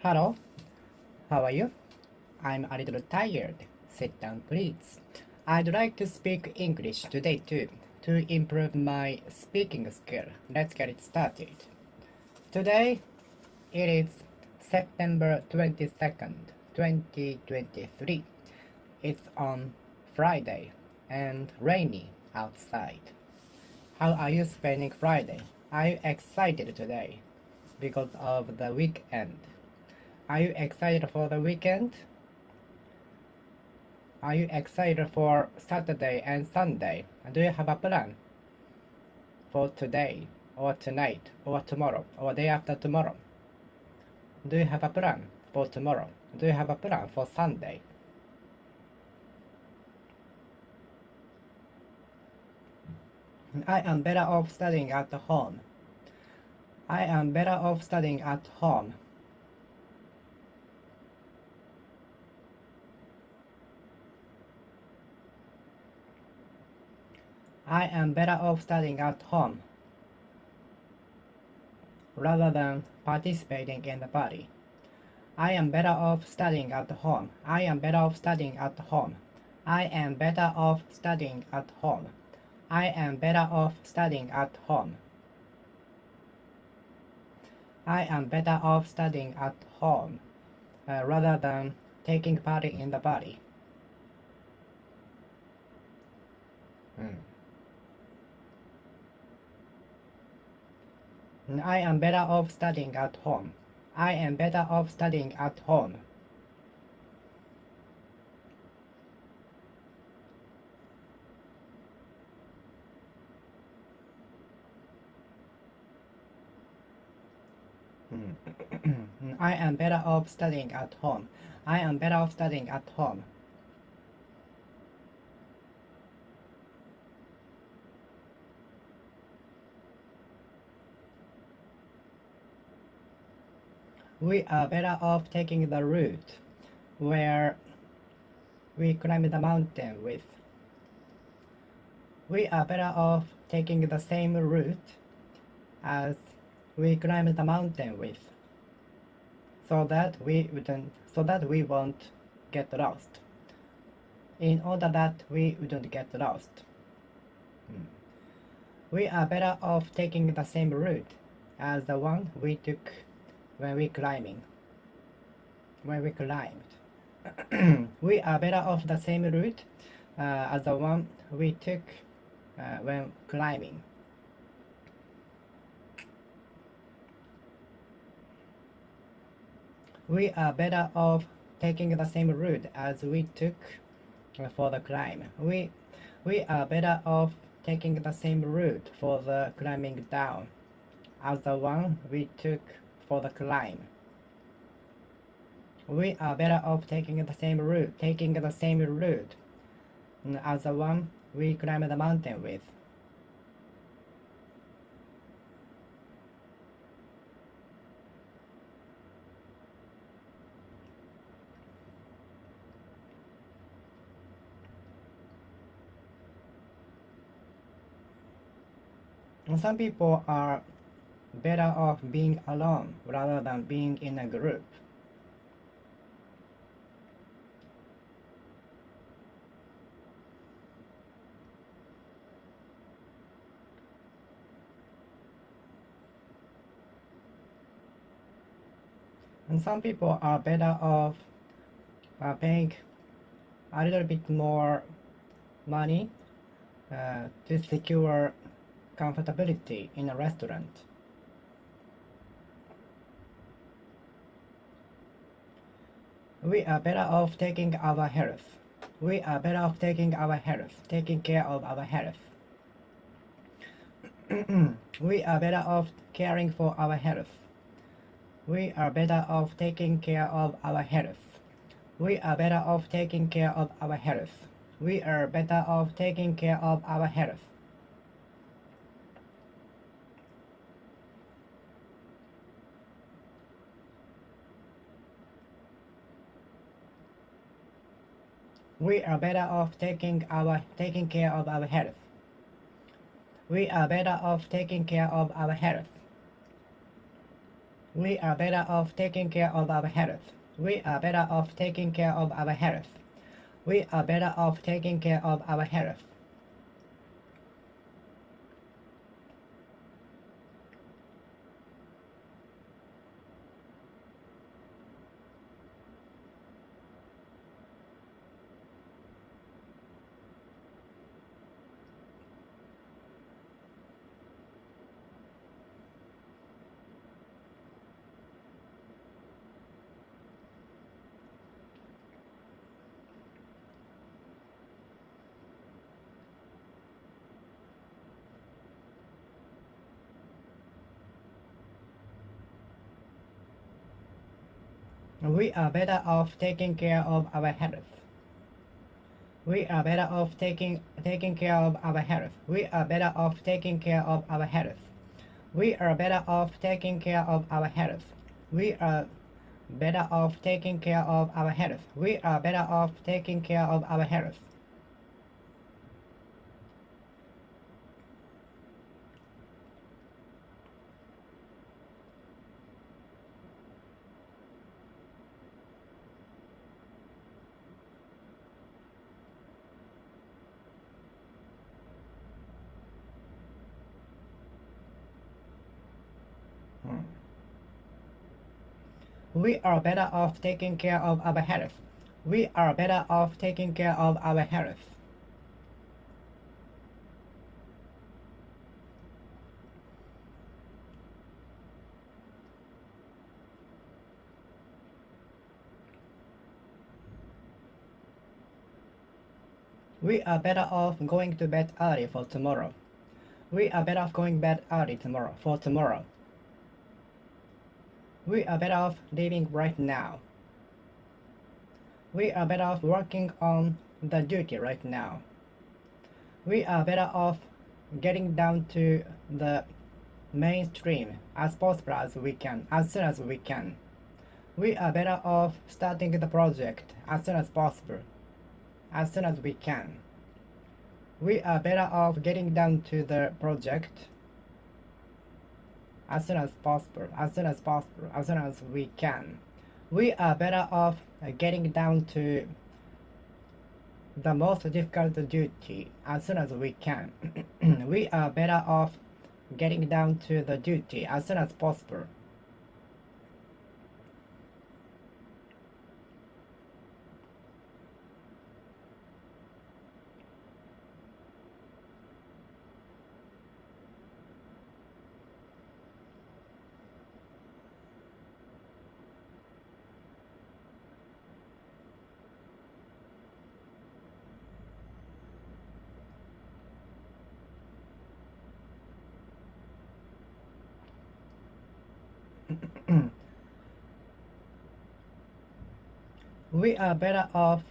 Hello, how are you? I'm a little tired. Sit down, please. I'd like to speak English today too, to improve my speaking skill. Let's get it started. Today, it is September 22nd, 2023. It's on Friday and rainy outside. How are you spending Friday? Are you excited today because of the weekend? Are you excited for the weekend? Are you excited for Saturday and Sunday? Do you have a plan for today or tonight or tomorrow or day after tomorrow? Do you have a plan for tomorrow? Do you have a plan for Sunday? I am better off studying at home. I am better off studying at home. I am better off studying at home rather than participating in the party. I am better off studying at home. I am better off studying at home. I am better off studying at home. I am better off studying at home. I am better off studying at home rather than taking part in the party. I am better off studying at home. I am better off studying at home. I am better off studying at home. I am better off studying at home. We are better off taking the route where we climb the mountain with. We are better off taking the same route as we climb the mountain with, so that we won't get lost. In order that we wouldn't get lost. We are better off taking the same route as the one we took when we climbed. We are better off the same route as the one we took when climbing. We are better off taking the same route as we took for the climb. We are better off taking the same route for the climbing down as the one we took for the climb. We are better off taking the same route as the one we climbed the mountain with. Some people are better off being alone rather than being in a group. And some people are better off paying a little bit more money to secure comfortability in a restaurant. We are better off taking our health. We are better off taking care of our health. We are better off caring for our health. We are better off taking care of our health. We are better off taking care of our health. We are better off taking care of our health. We are better off taking care of our health. We are better off taking care of our health. We are better off taking care of our health. We are better off taking care of our health. We are better off taking care of our health. We are better off taking care of our health. We are better off taking care of our health. We are better off taking care of our health. We are better off taking care of our health. We are better off taking care of our health. We are better off taking care of our health. We are better off taking care of our health. We are better off taking care of our health. We are better off going to bed early for tomorrow. We are better off going bed early tomorrow for tomorrow. We are better off living right now. We are better off working on the duty right now. We are better off getting down to the mainstream as possible as we can, as soon as we can. We are better off starting the project as soon as possible, as soon as we can. We are better off getting down to the project as soon as possible, as soon as possible, as soon as we can. We are better off getting down to the most difficult duty as soon as we can. We are better off getting down to the duty as soon as possible. We are better off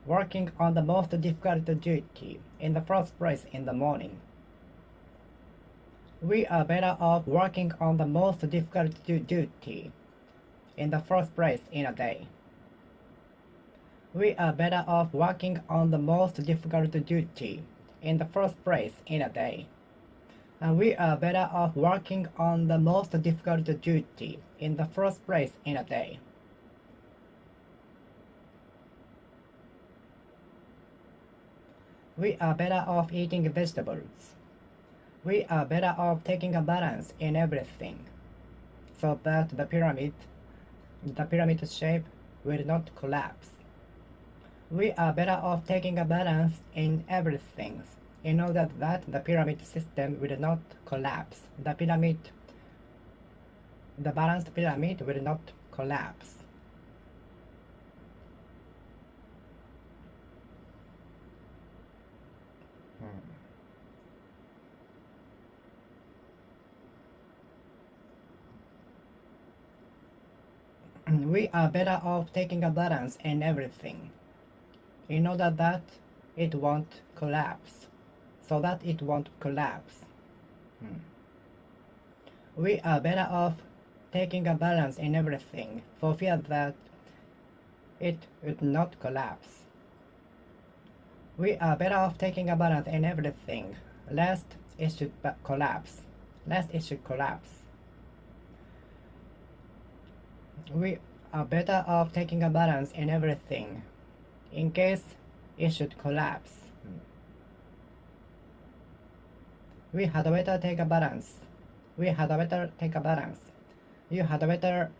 working on the most difficult duty in the first place in the morning. We are better off working on the most difficult duty in the first place in a day. We are better off working on the most difficult duty in the first place in a day. And we are better off working on the most difficult duty in the first place in a day. We are better off eating vegetables. We are better off taking a balance in everything, so that the pyramid shape will not collapse. We are better off taking a balance in everything, in order that the pyramid system will not collapse. The balanced pyramid will not collapse. We are better off taking a balance in everything, in order that it won't collapse, so that it won't collapse. We are better off taking a balance in everything, for fear that it would not collapse. We are better off taking a balance in everything, lest it should collapse. Lest it should collapse. We are better off taking a balance in everything, in case it should collapse. We had better take a balance. We had better take a balance. You had better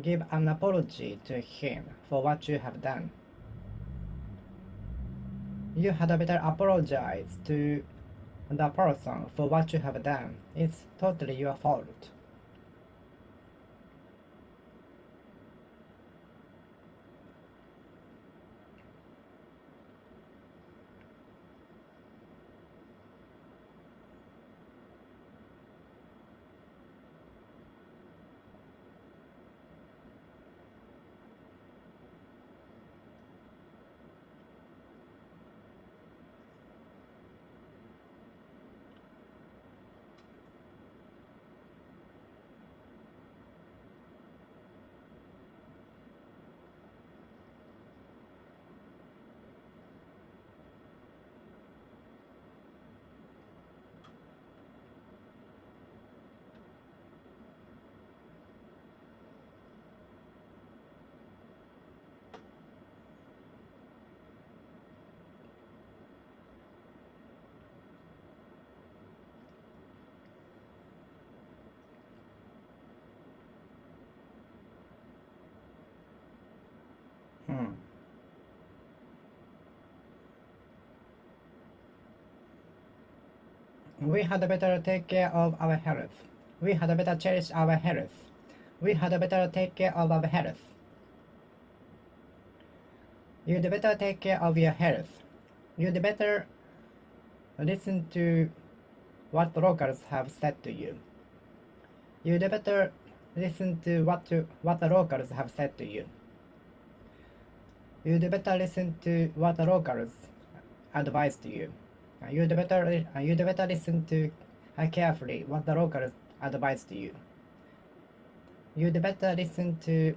give an apology to him for what you have done. You had better apologize to the person for what you have done. It's totally your fault. Hmm. We had better take care of our health. We had better cherish our health. We had better take care of our health. You'd better take care of your health. You'd better listen to what locals have said to you. You'd better listen to what the locals have said to you. You'd better listen to what the locals advise to you. You'd better listen to carefully what the locals advise to you. You'd better listen to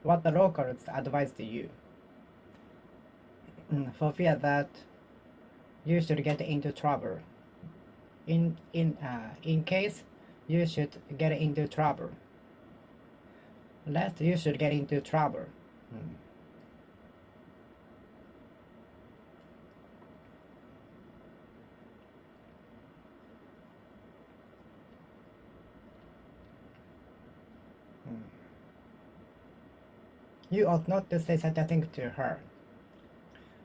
what the locals advise to you, for fear that you should get into trouble. In case you should get into trouble, lest you should get into trouble. You ought not to say such a thing to her.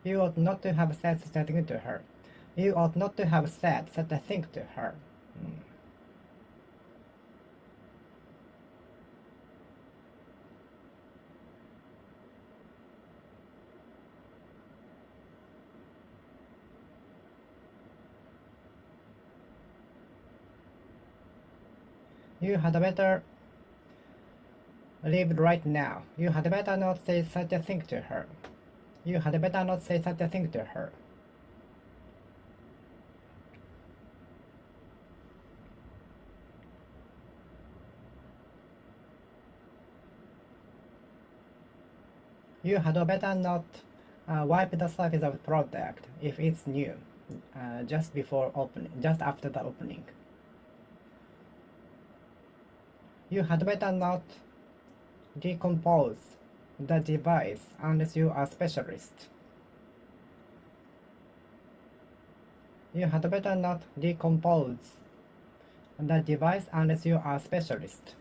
You ought not to have said such a thing to her. You ought not to have said such a thing to her. You had better live right now. You had better not say such a thing to her. You had better not say such a thing to her. You had better not wipe the surface of the product if it's new, just after the opening. You had better not decompose the device unless you are a specialist. You had better not decompose the device unless you are a specialist.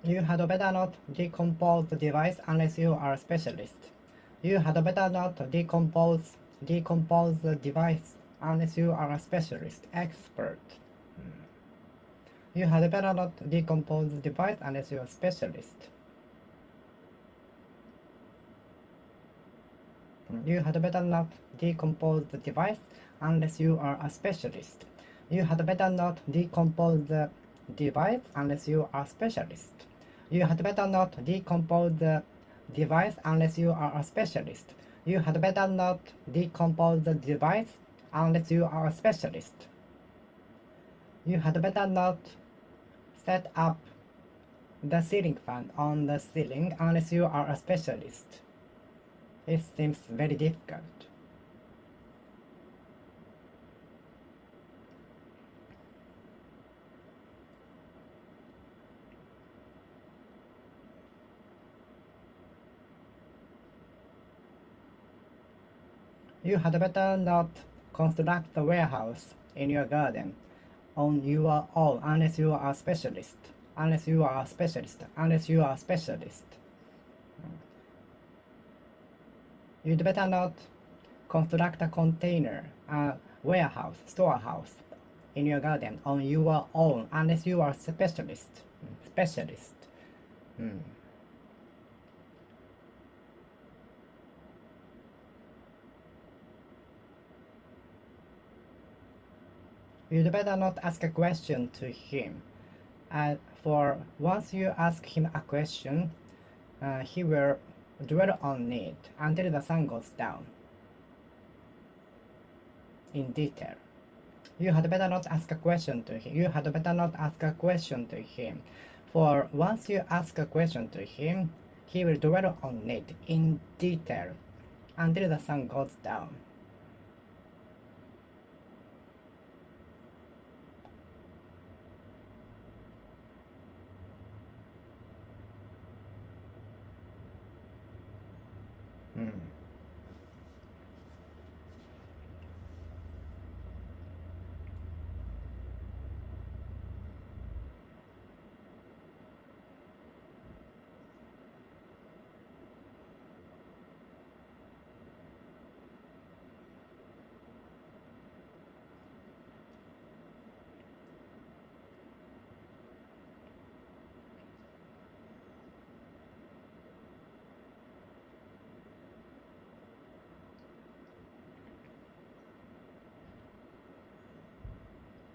You had better not decompose the device unless you are a specialist. You had better not decompose the device unless you are a specialist, expert. You had better not decompose the device unless you are a specialist. You had better not decompose the device unless you are a specialist. You had better not decompose the device unless you are a specialist. You had better not decompose the device unless you are a specialist. You had better not decompose the device unless you are a specialist. You had better not set up the ceiling fan on the ceiling unless you are a specialist. It seems very difficult. You had better not construct a warehouse in your garden on your own unless you are a specialist. Unless you are a specialist. Unless you are a specialist. You'd better not construct a container, a warehouse, storehouse in your garden on your own unless you are a specialist. Specialist. You'd better not ask a question to him. For once you ask him a question, he will dwell on it until the sun goes down. In detail. You had better not ask a question to him. You had better not ask a question to him. For once you ask a question to him, he will dwell on it in detail until the sun goes down.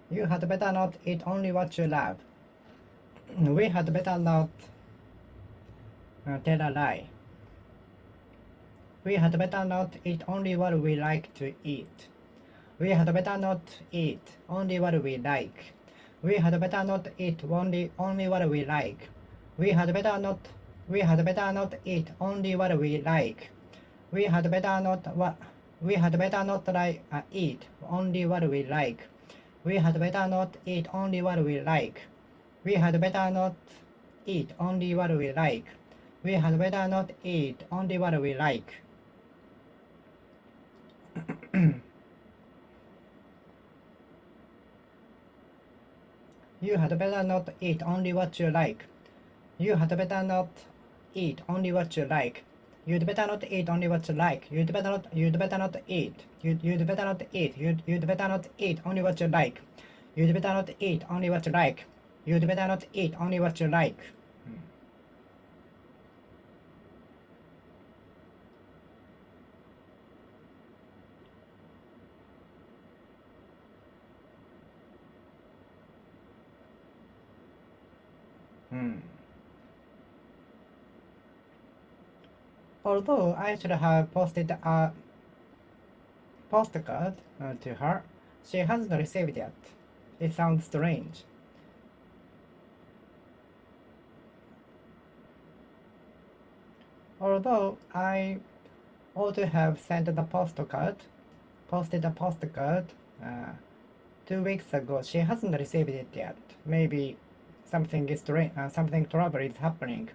You had better not eat only what you love. We had better not tell a lie. We had better not eat only what we like to eat. We had better not eat only what we like. We had better not eat only what we like. We had better not eat only what we like. We had better not eat only what we like. We had better not eat only what we like. We had better not eat only what we like. We had better not eat only what we like. You had better not eat only what you like. You had better not eat only what you like. You'd better not eat only what you like. You'd better not eat. You'd better not eat only what you like. You'd better not eat only what you like. You'd better not eat only what you like. Although I should have posted a postcard to her, she hasn't received it. It sounds strange. Although I ought to have sent the posted a postcard 2 weeks ago, she hasn't received it yet. Maybe something trouble is happening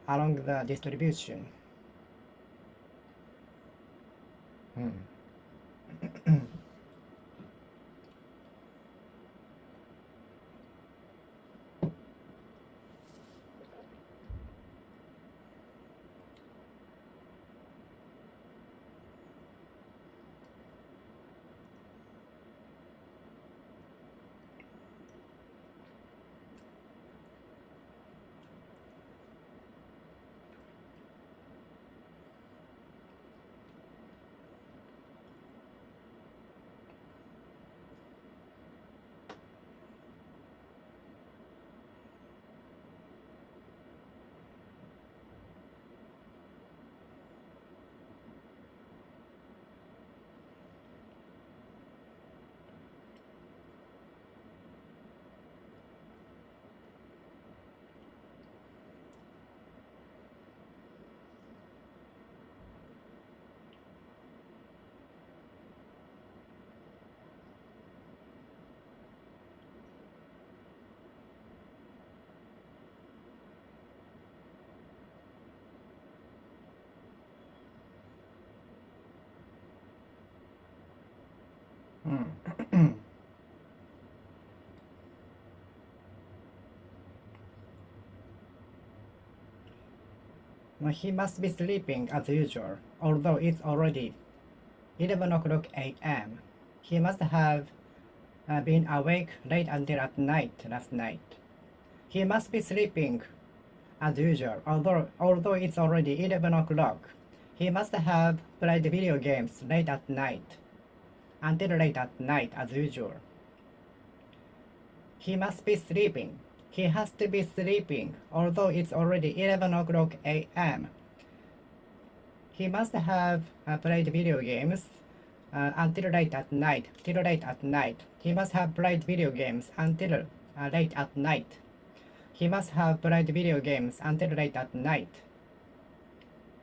along the distribution. He must be sleeping as usual, although it's already 11 o'clock a.m. He must have been awake late until at night last night. He must be sleeping as usual, although it's already 11 o'clock. He must have played video games late at night, until late at night as usual. He must be sleeping. He has to be sleeping, although it's already 11 o'clock a.m. He must have played video games until late at night, till late at night. He must have played video games until late at night. He must have played video games until late at night.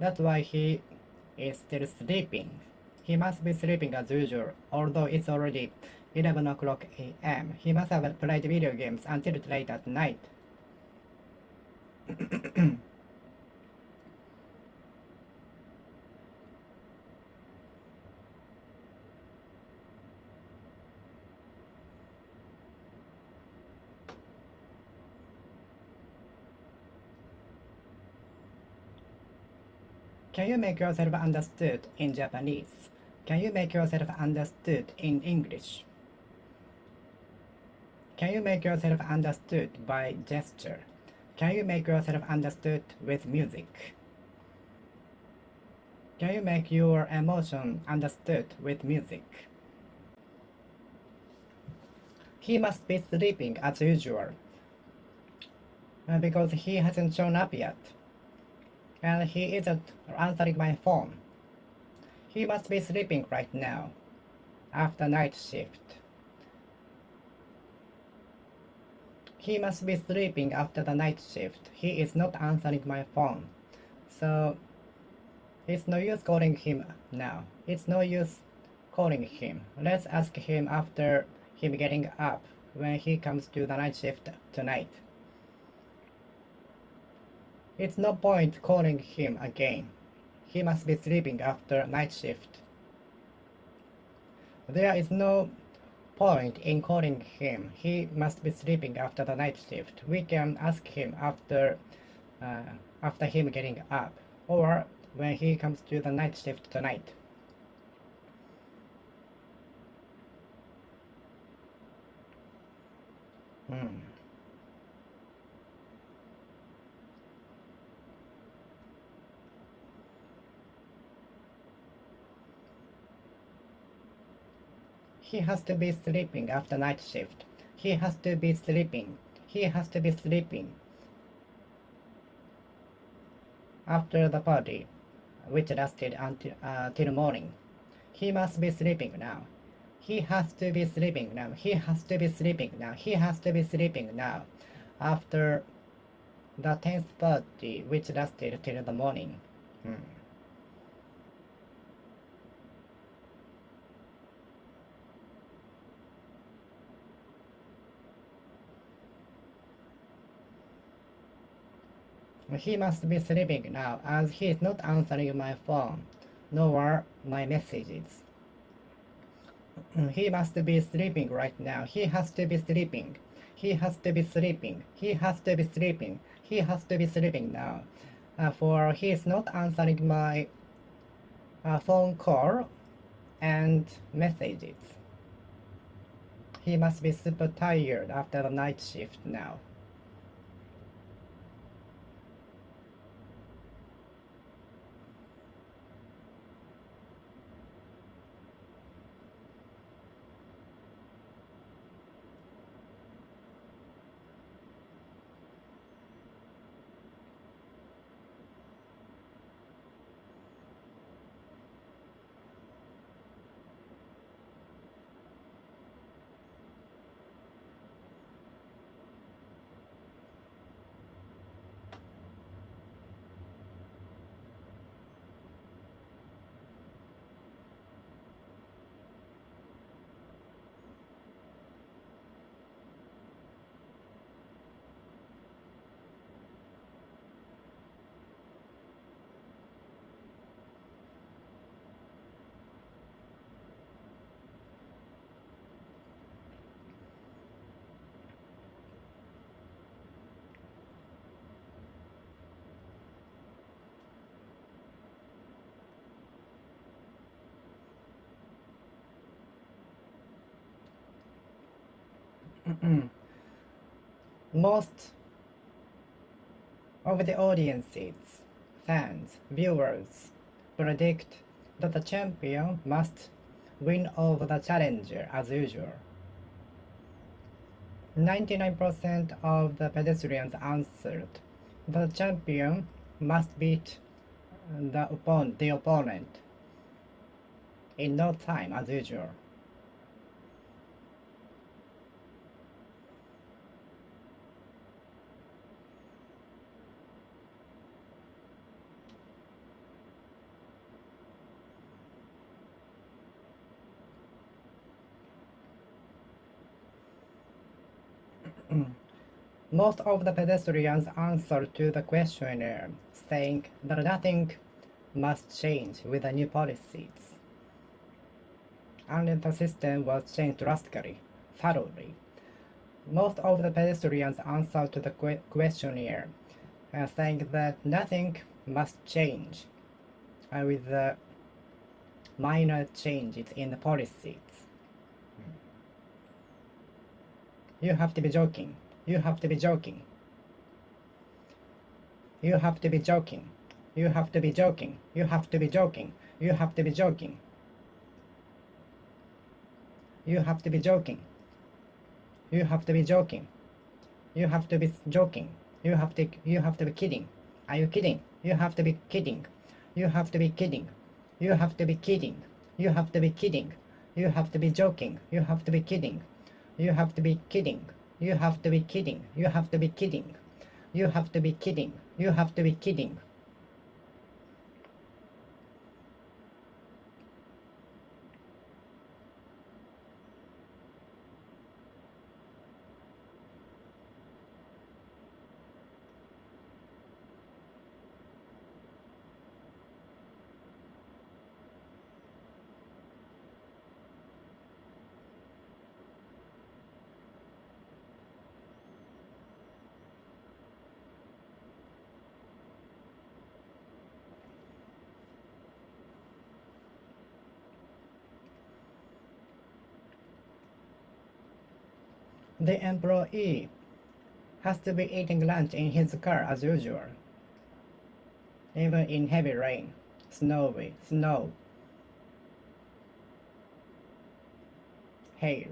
That's why he is still sleeping. He must be sleeping as usual, although it's already 11 o'clock a.m. He must have played video games until late at night. Can you make yourself understood in Japanese? Can you make yourself understood in English? Can you make yourself understood by gesture? Can you make yourself understood with music? Can you make your emotion understood with music? He must be sleeping as usual because he hasn't shown up yet. And he isn't answering my phone. He must be sleeping right now, after night shift. He must be sleeping after the night shift. He is not answering my phone. So, it's no use calling him now. It's no use calling him. Let's ask him after him getting up when he comes to the night shift tonight. It's no point calling him again. He must be sleeping after night shift. There is no point in calling him. He must be sleeping after the night shift. We can ask him after him getting up, or when he comes to the night shift tonight. He has to be sleeping after night shift. He has to be sleeping. He has to be sleeping after the party, which lasted until till morning. He must be sleeping now. He has to be sleeping now. He has to be sleeping now. He has to be sleeping now. After the 10th party, which lasted till the morning. He must be sleeping now, as he is not answering my phone, nor my messages. He must be sleeping right now. He has to be sleeping. He has to be sleeping. He has to be sleeping. He has to be sleeping now. For he is not answering my phone call and messages. He must be super tired after the night shift now. Most of the audiences, fans, viewers predict that the champion must win over the challenger as usual. 99% of the pedestrians answered the champion must beat the opponent in no time as usual. Most of the pedestrians answered to the questionnaire, saying that nothing must change with the new policies, unless the system was changed drastically, thoroughly. Most of the pedestrians answered to the questionnaire, saying that nothing must change with the minor changes in the policies. You have to be joking. You have to be joking. You have to be joking. You have to be joking. You have to be joking. You have to be joking. You have to be joking. You have to be joking. You have to be joking. You have to be kidding. Are you kidding? You have to be kidding. You have to be kidding. You have to be kidding. You have to be kidding. You have to be joking. You have to be kidding. You have to be kidding. You have to be kidding. You have to be kidding. You have to be kidding. You have to be kidding. The employee has to be eating lunch in his car as usual, even in heavy rain, snow, hail.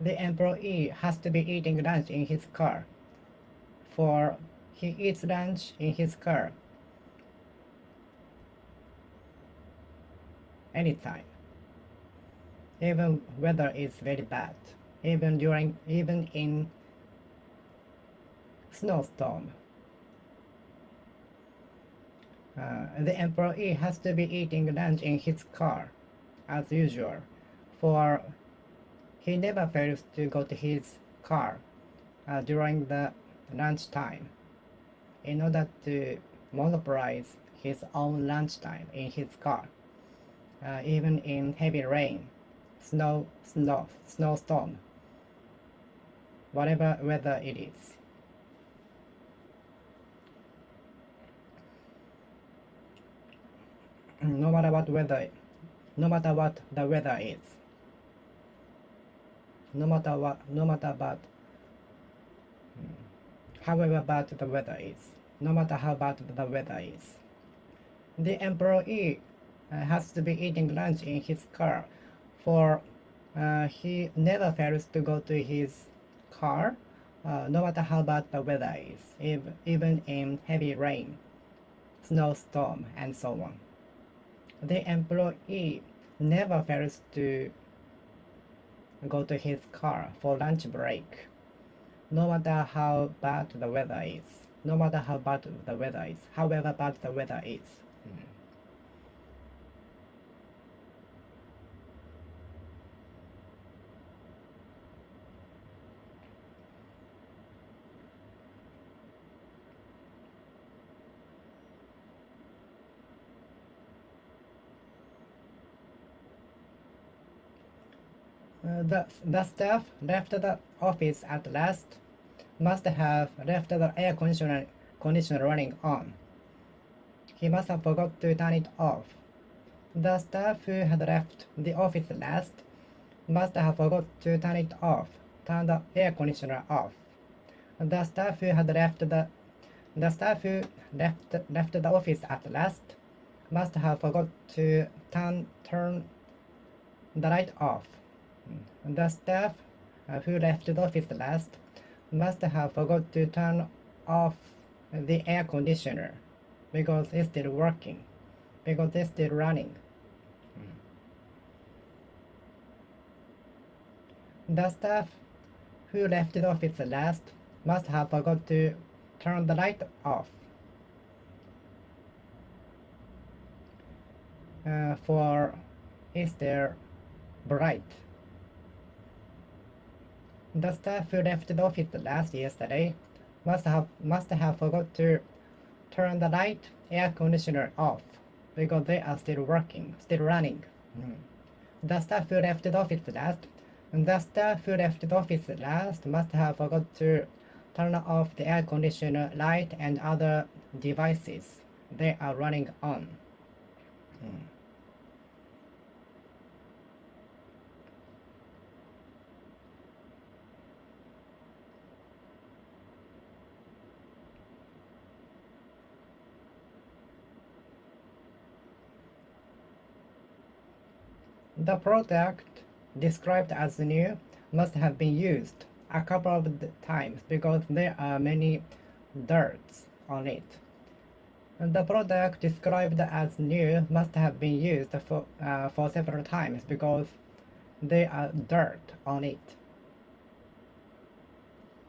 The employee has to be eating lunch in his car, for he eats lunch in his car anytime, even weather is very bad, even in snowstorm. The employee has to be eating lunch in his car as usual, for he never fails to go to his car during the lunchtime in order to monopolize his own lunchtime in his car, even in heavy rain, snowstorm, whatever weather it is. No matter what the weather is, however bad the weather is, no matter how bad the weather is, the employee has to be eating lunch in his car, for he never fails to go to his car, no matter how bad the weather is, even in heavy rain, snowstorm, and so on. The employee never fails to go to his car for lunch break, no matter how bad the weather is, however bad the weather is. The staff left the office at last must have left the air conditioner running on. He must have forgot to turn it off. The staff who had left the office last must have forgot to turn it off, turn the air conditioner off. The staff who had the staff who left the office at last must have forgot to turn the light off. The staff who left the office last must have forgot to turn off the air conditioner because it's still working, because it's still running. The staff who left the office last must have forgot to turn the light off. For it's still bright. The staff who left the office last yesterday must have forgot to turn the light air conditioner off because they are still working, still running. The staff who left the office last must have forgot to turn off the air conditioner light and other devices they are running on. The product described as new must have been used a couple of times because there are many dirts on it. The product described as new must have been used for several times because there are dirt on it.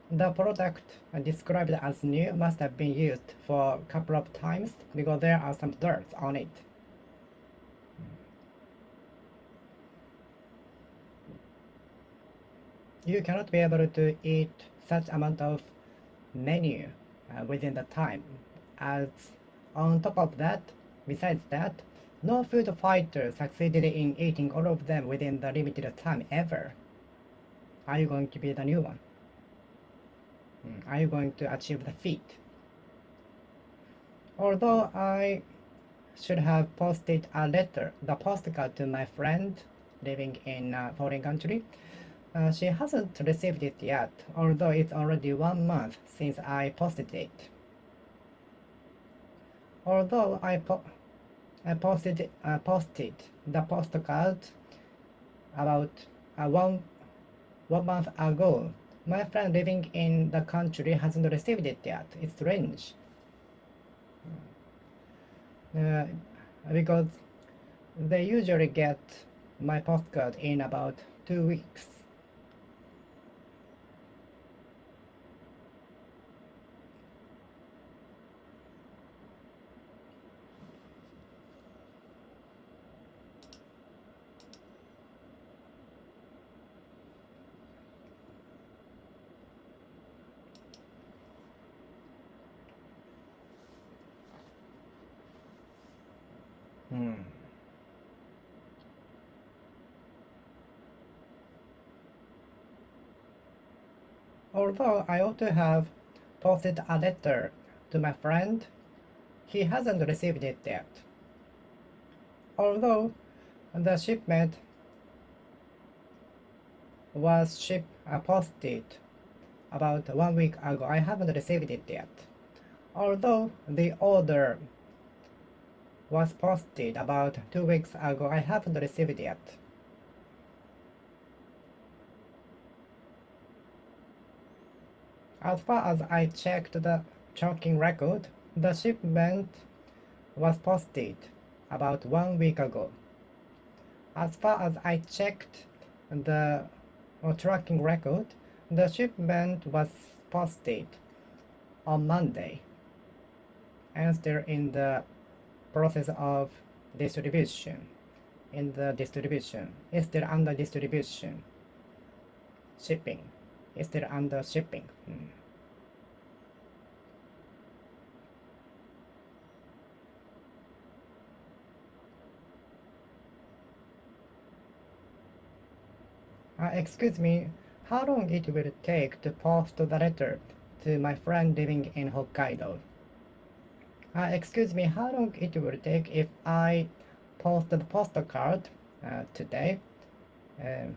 The product described as new must have been used for a couple of times because there are some dirt on it. You cannot be able to eat such amount of menu within the time. As on top of that, besides that, no food fighter succeeded in eating all of them within the limited time ever. Are you going to be the new one? Are you going to achieve the feat? Although I should have posted a letter, the postcard to my friend living in a foreign country, she hasn't received it yet, although it's already 1 month since I posted it. Although I posted the postcard about one month ago, my friend living in the country hasn't received it yet. It's strange. Because they usually get my postcard in about 2 weeks. Although I ought to have posted a letter to my friend, he hasn't received it yet. Although the shipment was posted about 1 week ago, I haven't received it yet. Although the order was posted about 2 weeks ago, I haven't received it yet. As far as I checked the tracking record, the shipment was posted about 1 week ago. As far as I checked the tracking record, the shipment was posted on Monday and still in the process of distribution. It's still under distribution. Shipping. It's still under shipping. Excuse me, how long it will take to post the letter to my friend living in Hokkaido? Excuse me, how long it will take if I post the postcard today. Um,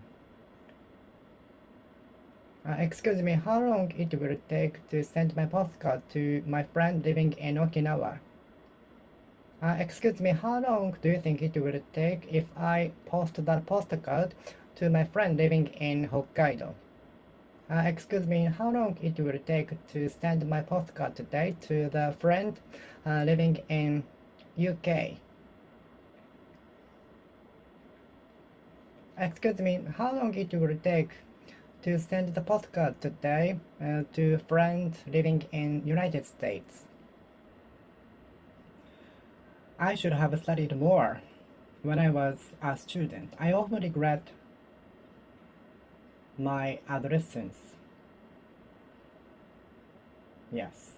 Excuse me, how long it will take to send my postcard to my friend living in Okinawa? Excuse me, how long do you think it will take if I post that postcard to my friend living in Hokkaido? Excuse me, how long it will take to send my postcard today to the friend living in UK? Excuse me, how long it will take to send the postcard today to a friend living in United States? I should have studied more when I was a student. I often regret my adolescence. Yes.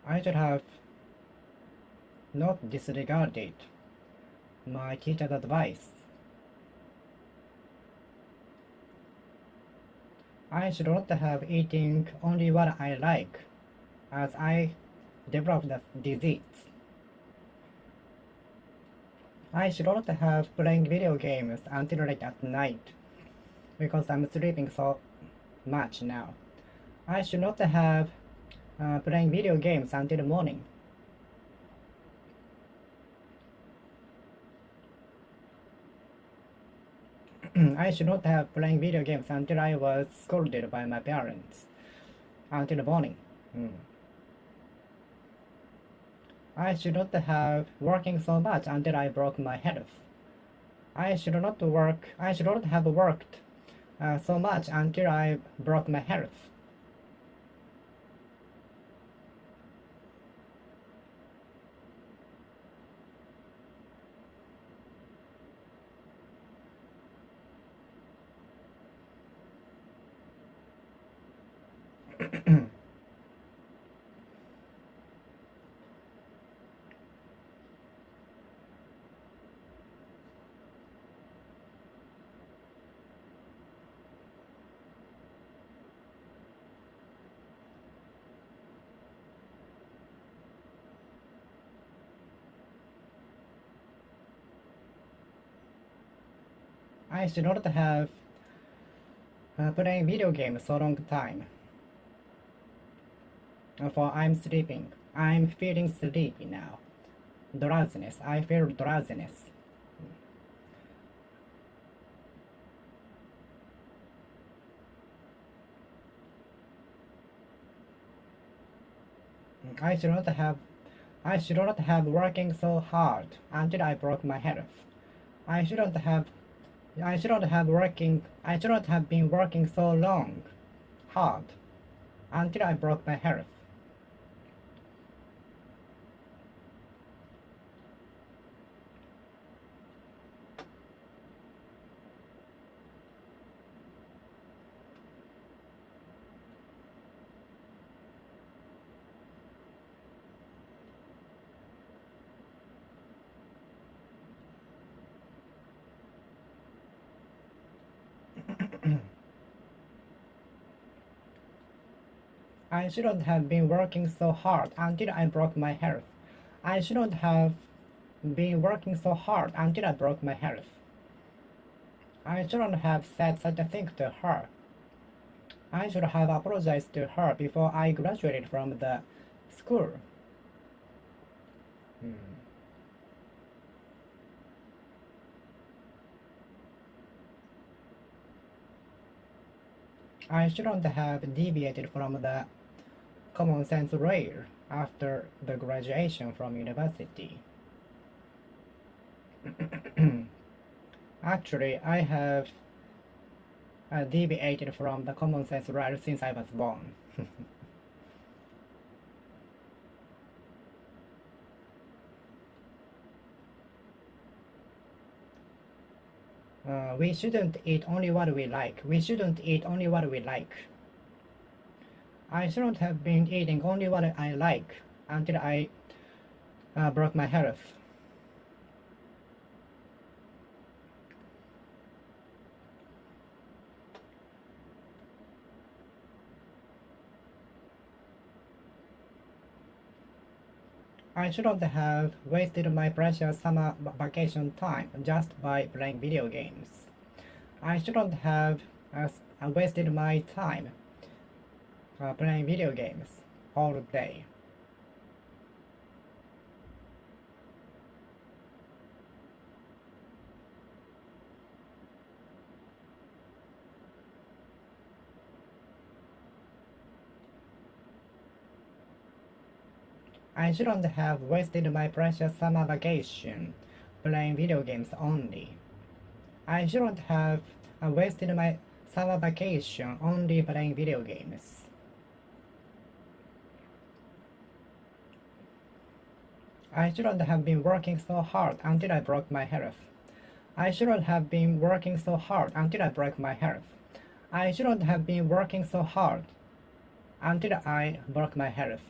I should have not disregarded my teacher's advice. I should not have eaten only what I like, as I developed the disease. I should not have playing video games until late at night, because I'm sleeping so much now. I should not have playing video games until morning. I should not have playing video games until I was scolded by my parents until the morning. I should not have working so much until I broke my health. I should not have worked so much until I broke my health. I should not have playing video games so long time. For I'm sleeping. I'm feeling sleepy now. Drowsiness. I feel drowsiness. I should not have working so hard until I broke my health. I shouldn't have been working so long hard until I broke my health. I shouldn't have been working so hard until I broke my health. I shouldn't have been working so hard until I broke my health. I shouldn't have said such a thing to her. I should have apologized to her before I graduated from the school. I shouldn't have deviated from the common sense rail after the graduation from university. Actually, I have deviated from the common sense rail since I was born. We shouldn't eat only what we like. We shouldn't eat only what we like. I shouldn't have been eating only what I like until I broke my health. I shouldn't have wasted my precious summer vacation time just by playing video games. I shouldn't have wasted my time playing video games all day. I shouldn't have wasted my precious summer vacation playing video games only. I shouldn't have wasted my summer vacation only playing video games. I shouldn't have been working so hard until I broke my health. I shouldn't have been working so hard until I broke my health. I shouldn't have been working so hard until I broke my health.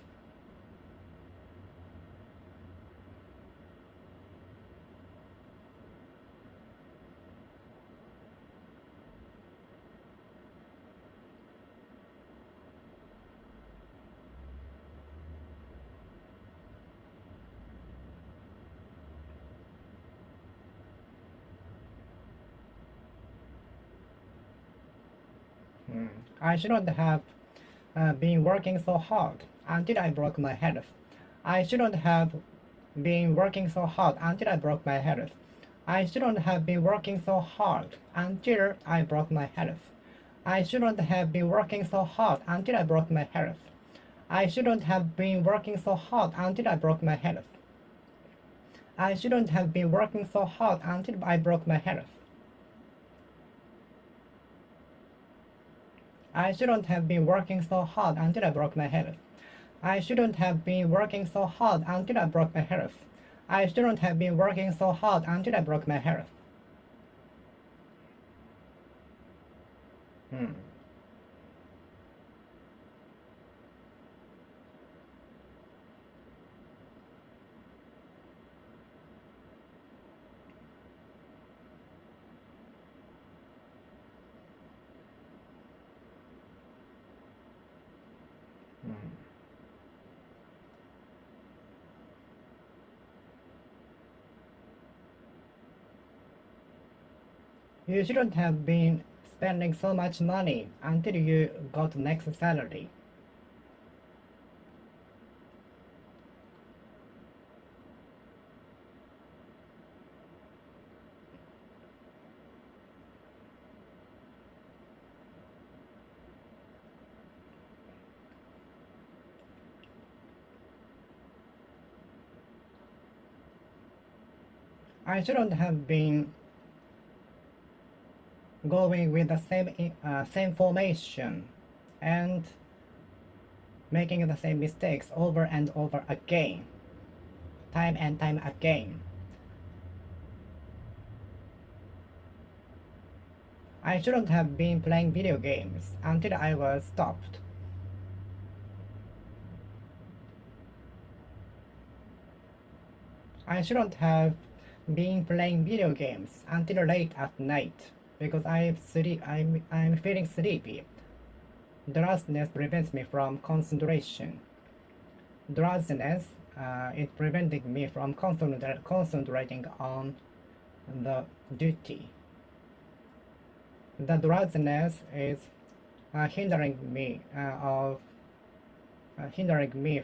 I shouldn't have been working so hard until I broke my health. I shouldn't have been working so hard until I broke my health. I shouldn't have been working so hard until I broke my health. I shouldn't have been working so hard until I broke my health. I shouldn't have been working so hard until I broke my health. I shouldn't have been working so hard until I broke my health. I shouldn't have been working so hard until I broke my health. I shouldn't have been working so hard until I broke my health. I shouldn't have been working so hard until I broke my health. You shouldn't have been spending so much money until you got next salary. I shouldn't have been going with the same formation and making the same mistakes over and over again, time and time again. I shouldn't have been playing video games until I was stopped. I shouldn't have been playing video games until late at night because I'm feeling sleepy. Drowsiness prevents me from concentration. Drowsiness is preventing me from concentrating on the duty. The drowsiness is hindering me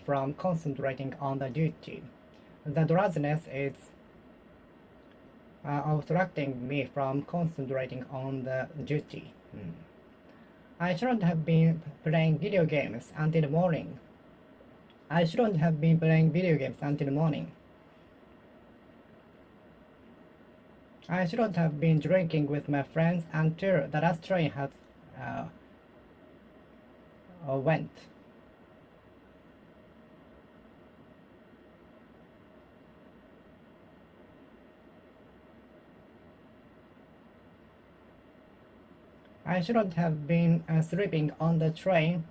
from concentrating on the duty. The drowsiness is obstructing me from concentrating on the duty. I shouldn't have been playing video games until morning. I shouldn't have been playing video games until morning. I shouldn't have been drinking with my friends until the last train had went. I shouldn't have been sleeping on the train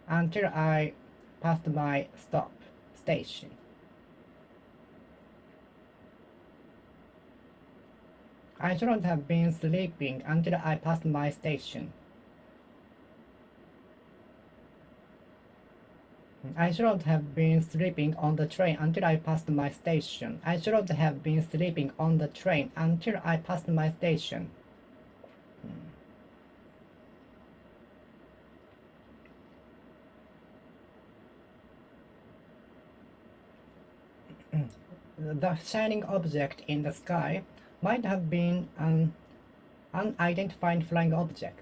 until I passed my stop station. I shouldn't have been sleeping until I passed my station. I shouldn't have been sleeping on the train until I passed my station. I shouldn't have been sleeping on the train until I passed my station. The shining object in the sky might have been an unidentified flying object.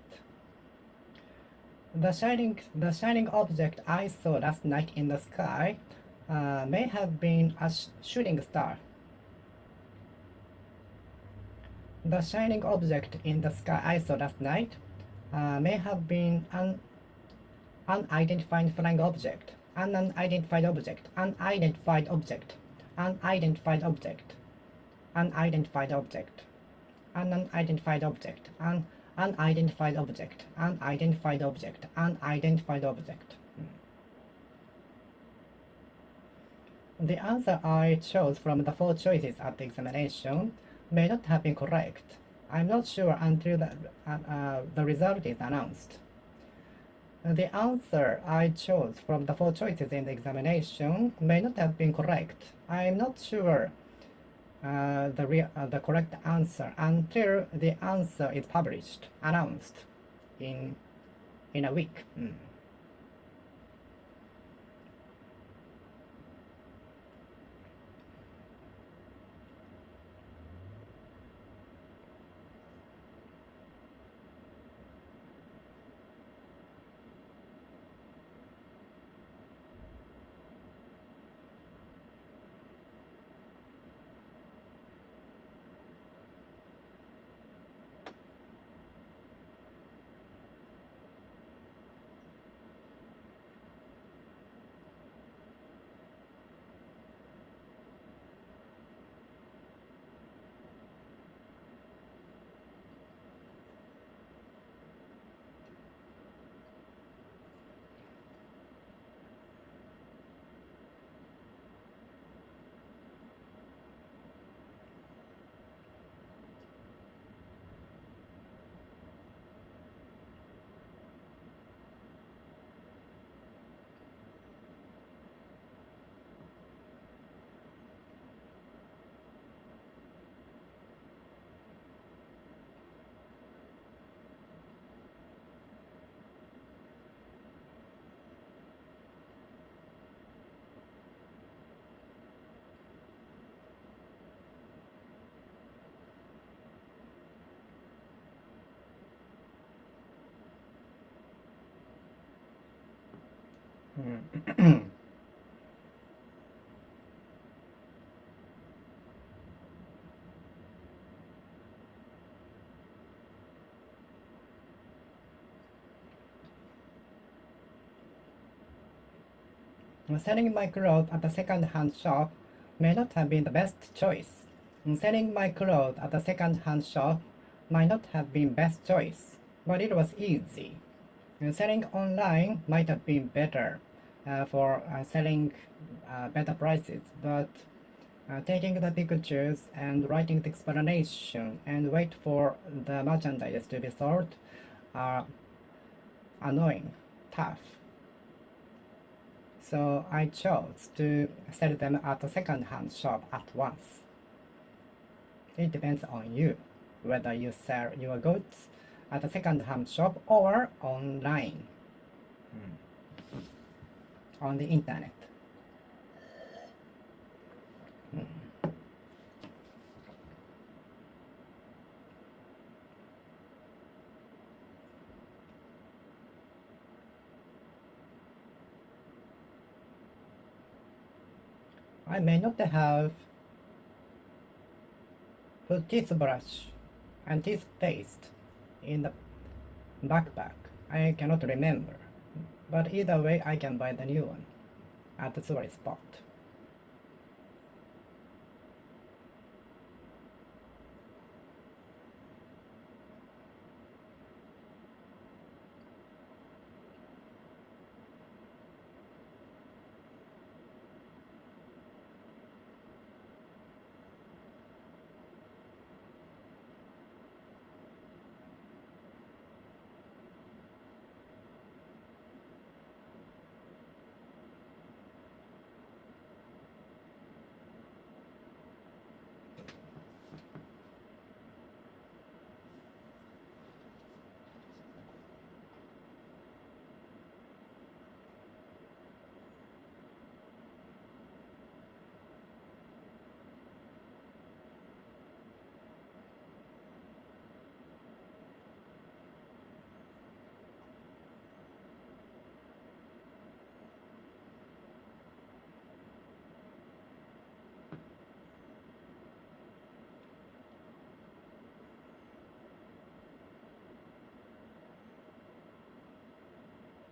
The shining object I saw last night in the sky may have been a shooting star. The shining object in the sky I saw last night may have been an unidentified flying object. An unidentified object. Unidentified object. Unidentified object. Unidentified object. An unidentified object. An unidentified object. Unidentified object. Unidentified object. The answer I chose from the 4 choices at the examination may not have been correct. I'm not sure until the result is announced. The answer I chose from the 4 choices in the examination may not have been correct. I'm not sure the correct answer until the answer is published, announced in a week. Selling my clothes at a second-hand shop may not have been the best choice. Selling my clothes at a second-hand shop might not have been best choice, but it was easy. Selling online might have been better for selling better prices, but taking the pictures and writing the explanation and wait for the merchandise to be sold are annoying, tough. So I chose to sell them at a second-hand shop at once. It depends on you whether you sell your goods at a second-hand shop or online on the internet. I may not have put toothbrush and toothpaste in the backpack. I cannot remember. But either way, I can buy the new one at the tourist spot.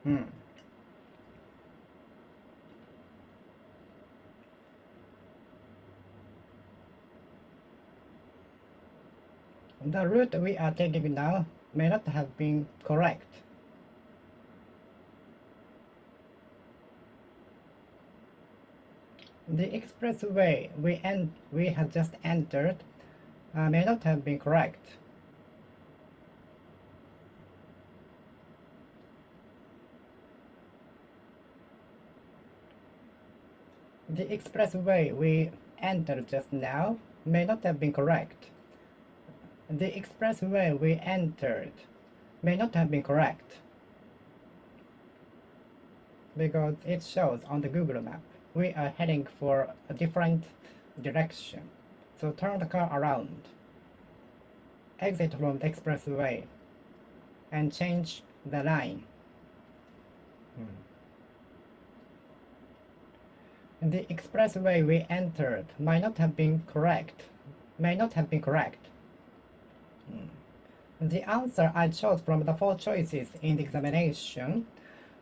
Hmm. The route we are taking now may not have been correct. The expressway we had just entered may not have been correct. The expressway we entered just now may not have been correct. The expressway we entered may not have been correct because it shows on the Google map we are heading for a different direction. So turn the car around, exit from the expressway, and change the line. The expressway we entered might not have been correct. May not have been correct. The answer I chose from the 4 choices in the examination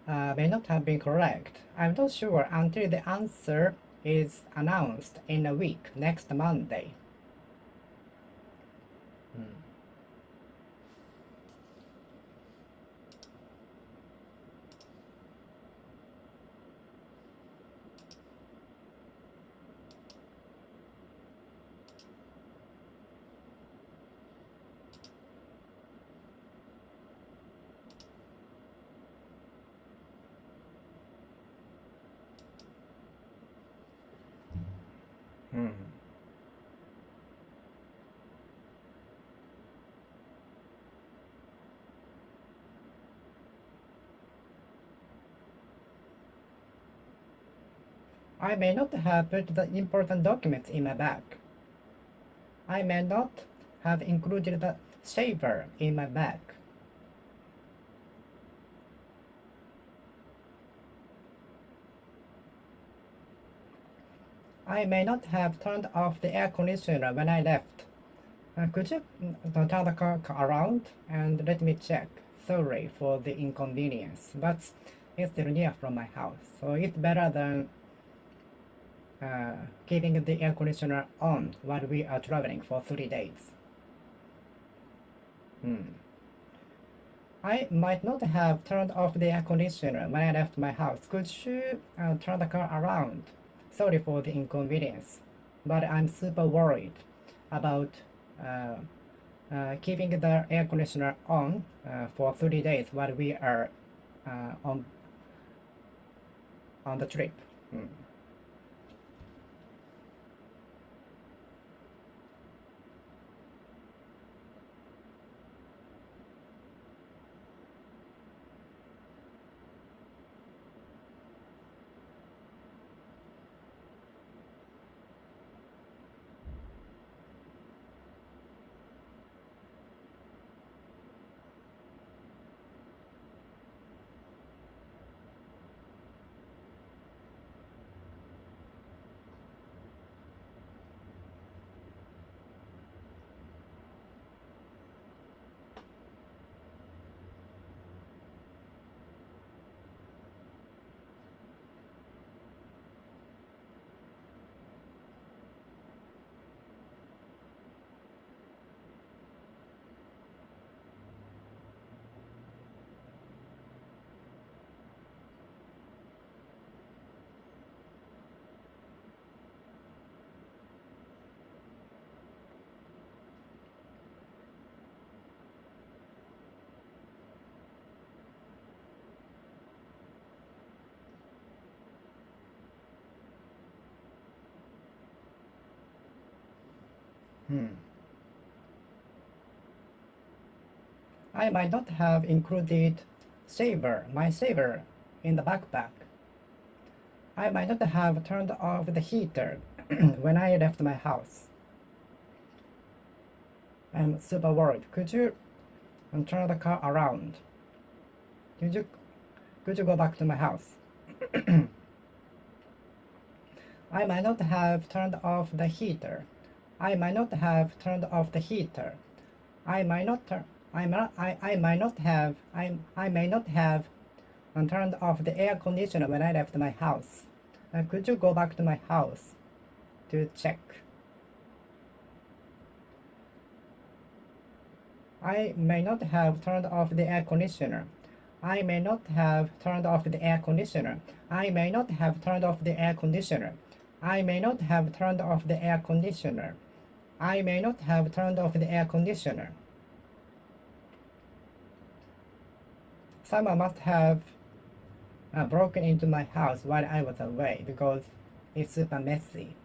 may not have been correct. I'm not sure until the answer is announced in a week, next Monday. I may not have put the important documents in my bag. I may not have included the shaver in my bag. I may not have turned off the air conditioner when I left. Could you turn the car around and let me check? Sorry for the inconvenience, but it's still near from my house, so it's better than keeping the air conditioner on while we are traveling for 3 days. I might not have turned off the air conditioner when I left my house. Could you turn the car around? Sorry for the inconvenience, but I'm super worried about keeping the air conditioner on for 3 days while we are on the trip. I might not have included my shaver in the backpack. I might not have turned off the heater when I left my house. I'm super worried. Could you turn the car around? Could you go back to my house? I might not have turned off the heater. I might not have turned off the heater. I might not have and turned off the air conditioner when I left my house. Could you go back to my house to check? I may not have turned off the air conditioner. I may not have turned off the air conditioner. I may not have turned off the air conditioner. I may not have turned off the air conditioner. I may not have turned off the air conditioner. Someone must have broken into my house while I was away because it's super messy.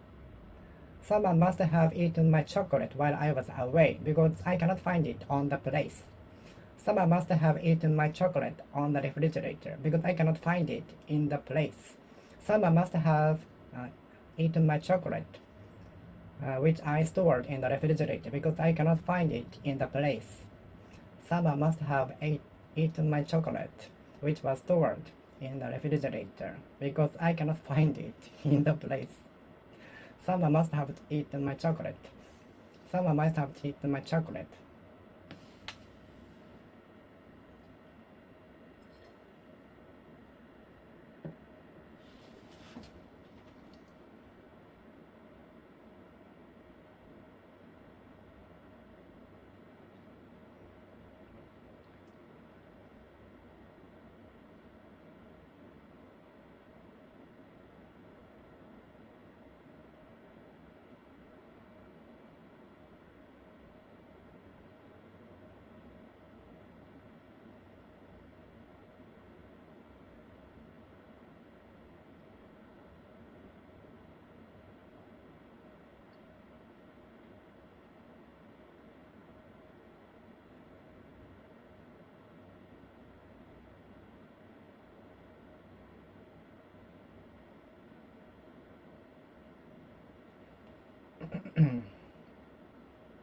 Someone must have eaten my chocolate while I was away because I cannot find it on the place. Someone must have eaten my chocolate on the refrigerator because I cannot find it in the place. Someone must have eaten my chocolate, which I stored in the refrigerator because I cannot find it in the place. Someone must have eaten my chocolate, which was stored in the refrigerator because I cannot find it in the place. Someone must have eaten my chocolate. Someone must have eaten my chocolate.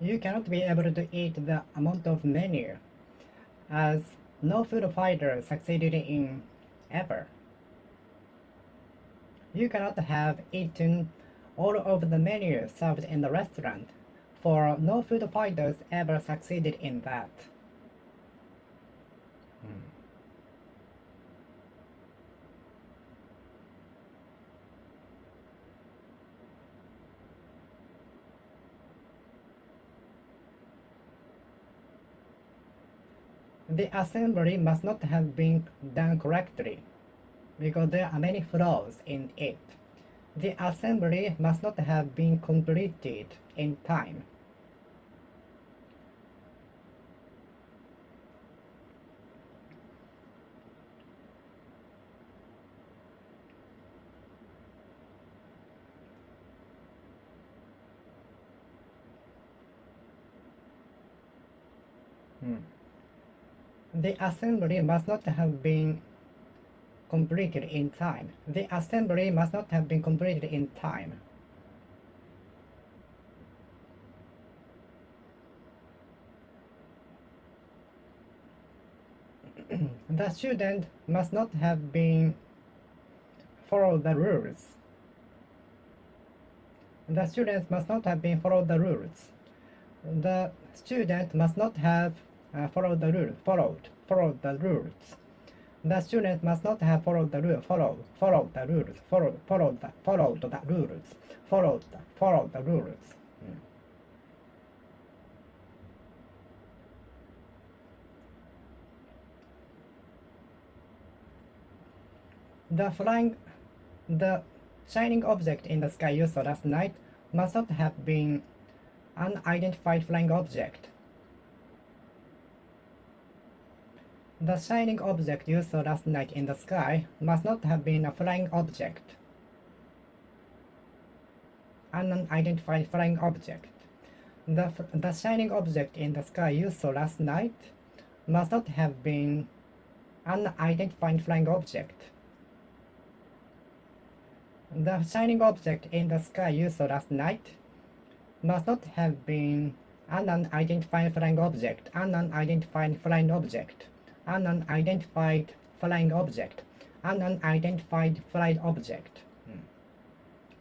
You cannot be able to eat the amount of menu as no food fighter succeeded in ever. You cannot have eaten all of the menu served in the restaurant, for no food fighters ever succeeded in that. The assembly must not have been done correctly, because there are many flaws in it. The assembly must not have been completed in time. The assembly must not have been completed in time. The assembly must not have been completed in time. The student must not have been followed the rules. The students must not have been followed the rules. The student must not have followed the rules. Followed the rules. The student must not have followed the rules. Followed the rules. Followed the rules. Followed the rules. The shining object in the sky you saw last night must not have been an unidentified flying object. The shining object you saw last night in the sky must not have been a flying object. An unidentified flying object. The shining object in the sky you saw last night must not have been an unidentified flying object. The shining object in the sky you saw last night must not have been an unidentified flying object. An unidentified flying object. An unidentified flying object. An unidentified flying object.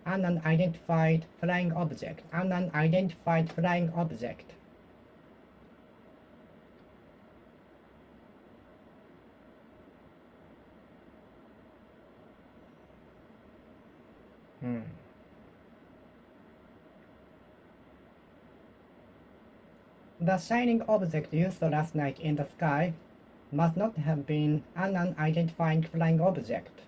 An unidentified flying object. An unidentified flying object. Hmm. The shining object you saw last night in the sky must not have been an unidentified flying object.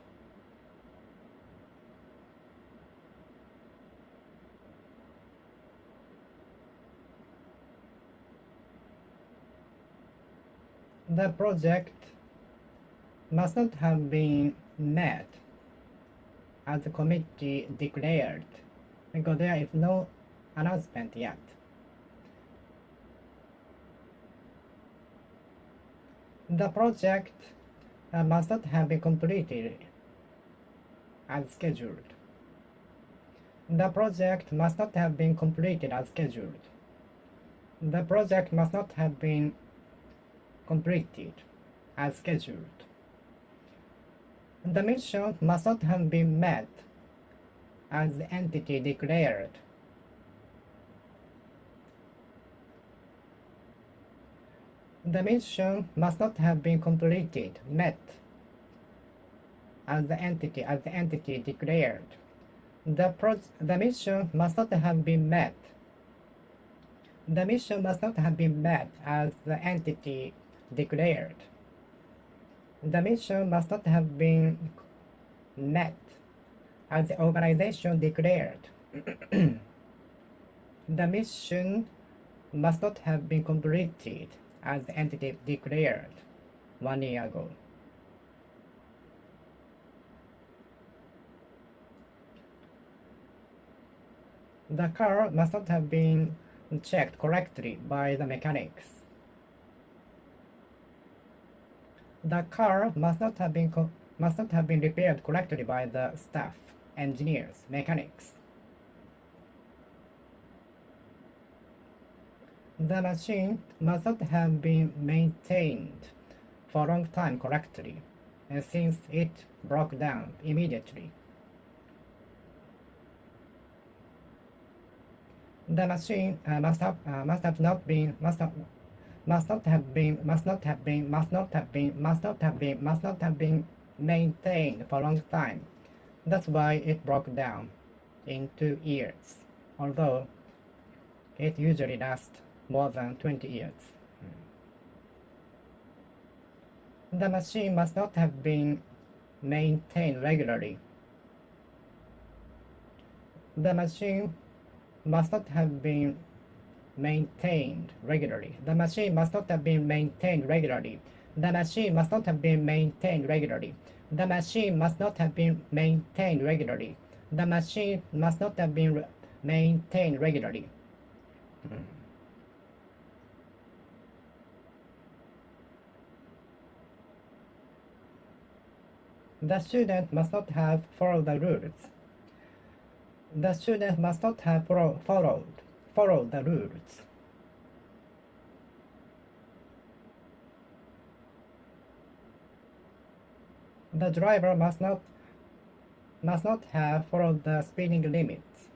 The project must not have been met as the committee declared, because there is no announcement yet. The project must not have been completed as scheduled. The project must not have been completed as scheduled. The project must not have been completed as scheduled. The mission must not have been met as the entity declared. The mission must not have been completed, met as the entity declared. The mission must not have been met. The mission must not have been met as the entity declared. The mission must not have been met as the organization declared. The mission must not have been completed as the entity declared 1 year ago. The car must not have been checked correctly by the mechanics. The car must not have been repaired correctly by the staff, engineers, mechanics. The machine must not have been maintained for a long time correctly, since it broke down immediately. The machine must not have been maintained for a long time. That's why it broke down in 2 years, although it usually lasts more than 20 years. The machine must not have been maintained regularly. The machine must not have been maintained regularly. The machine must not have been maintained regularly. The machine must not have been maintained regularly. The machine must not have been maintained regularly. The machine must not have been maintained regularly. The student must not have followed the rules. The student must not have followed the rules. The driver must not have followed the speeding limits.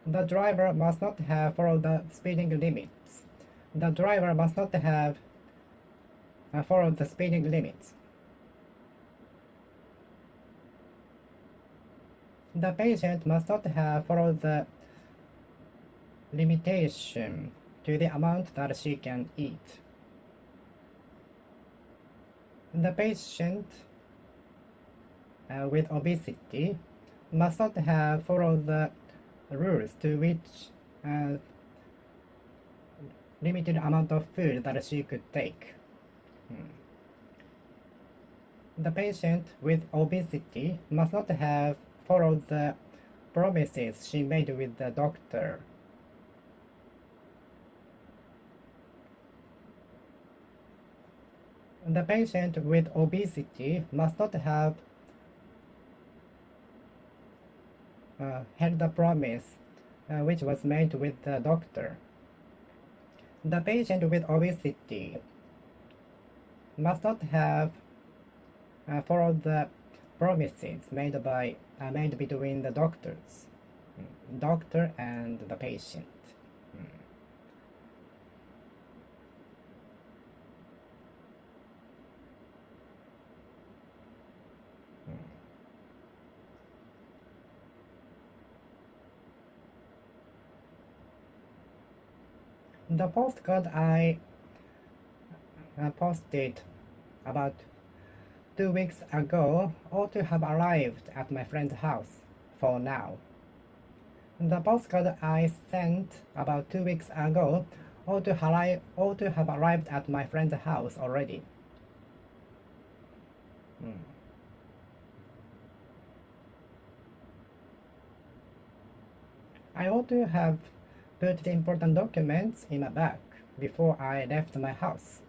The driver must not have followed the speeding limits. The driver must not have followed the speeding limits. The patient must not have followed the limitation to the amount that she can eat. The patient with obesity must not have followed the rules to which limited amount of food that she could take. The patient with obesity must not have followed the promises she made with the doctor. The patient with obesity must not have held the promise which was made with the doctor. The patient with obesity must not have followed the promises made between the doctor and the patient. The postcard I posted about 2 weeks ago ought to have arrived at my friend's house for now. The postcard I sent about 2 weeks ago ought to have arrived at my friend's house already. I ought to have put the important documents in my bag before I left my house.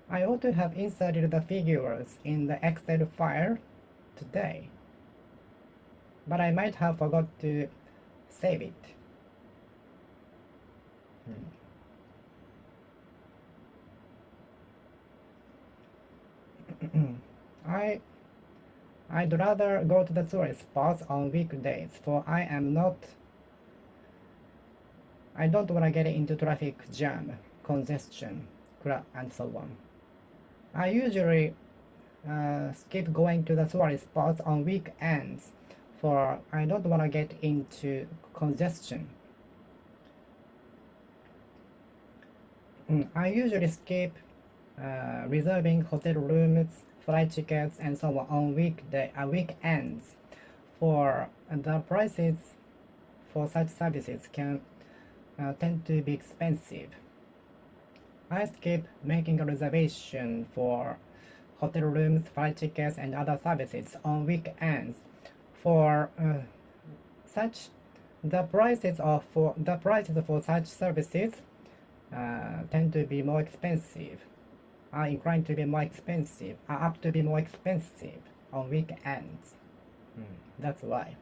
I ought to have inserted the figures in the Excel file today, but I might have forgot to save it. I'd rather go to the tourist spots on weekdays, for I don't want to get into traffic jam, congestion, and so on. I usually skip going to the tourist spots on weekends, for I don't want to get into congestion. I usually skip reserving hotel rooms, flight tickets, and so on weekends, for the prices for such services can tend to be expensive. I skip making a reservation for hotel rooms, flight tickets, and other services on weekends, for the prices for such services tend to be more expensive. Are inclined to be more expensive. Are up to be more expensive on weekends. That's why.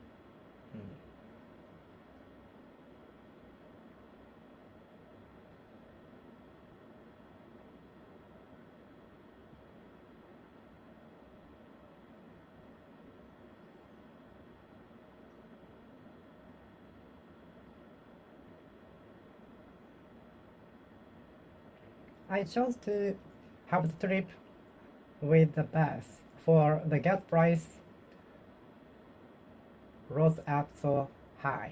I chose to have the trip with the bus, for the gas price rose up so high.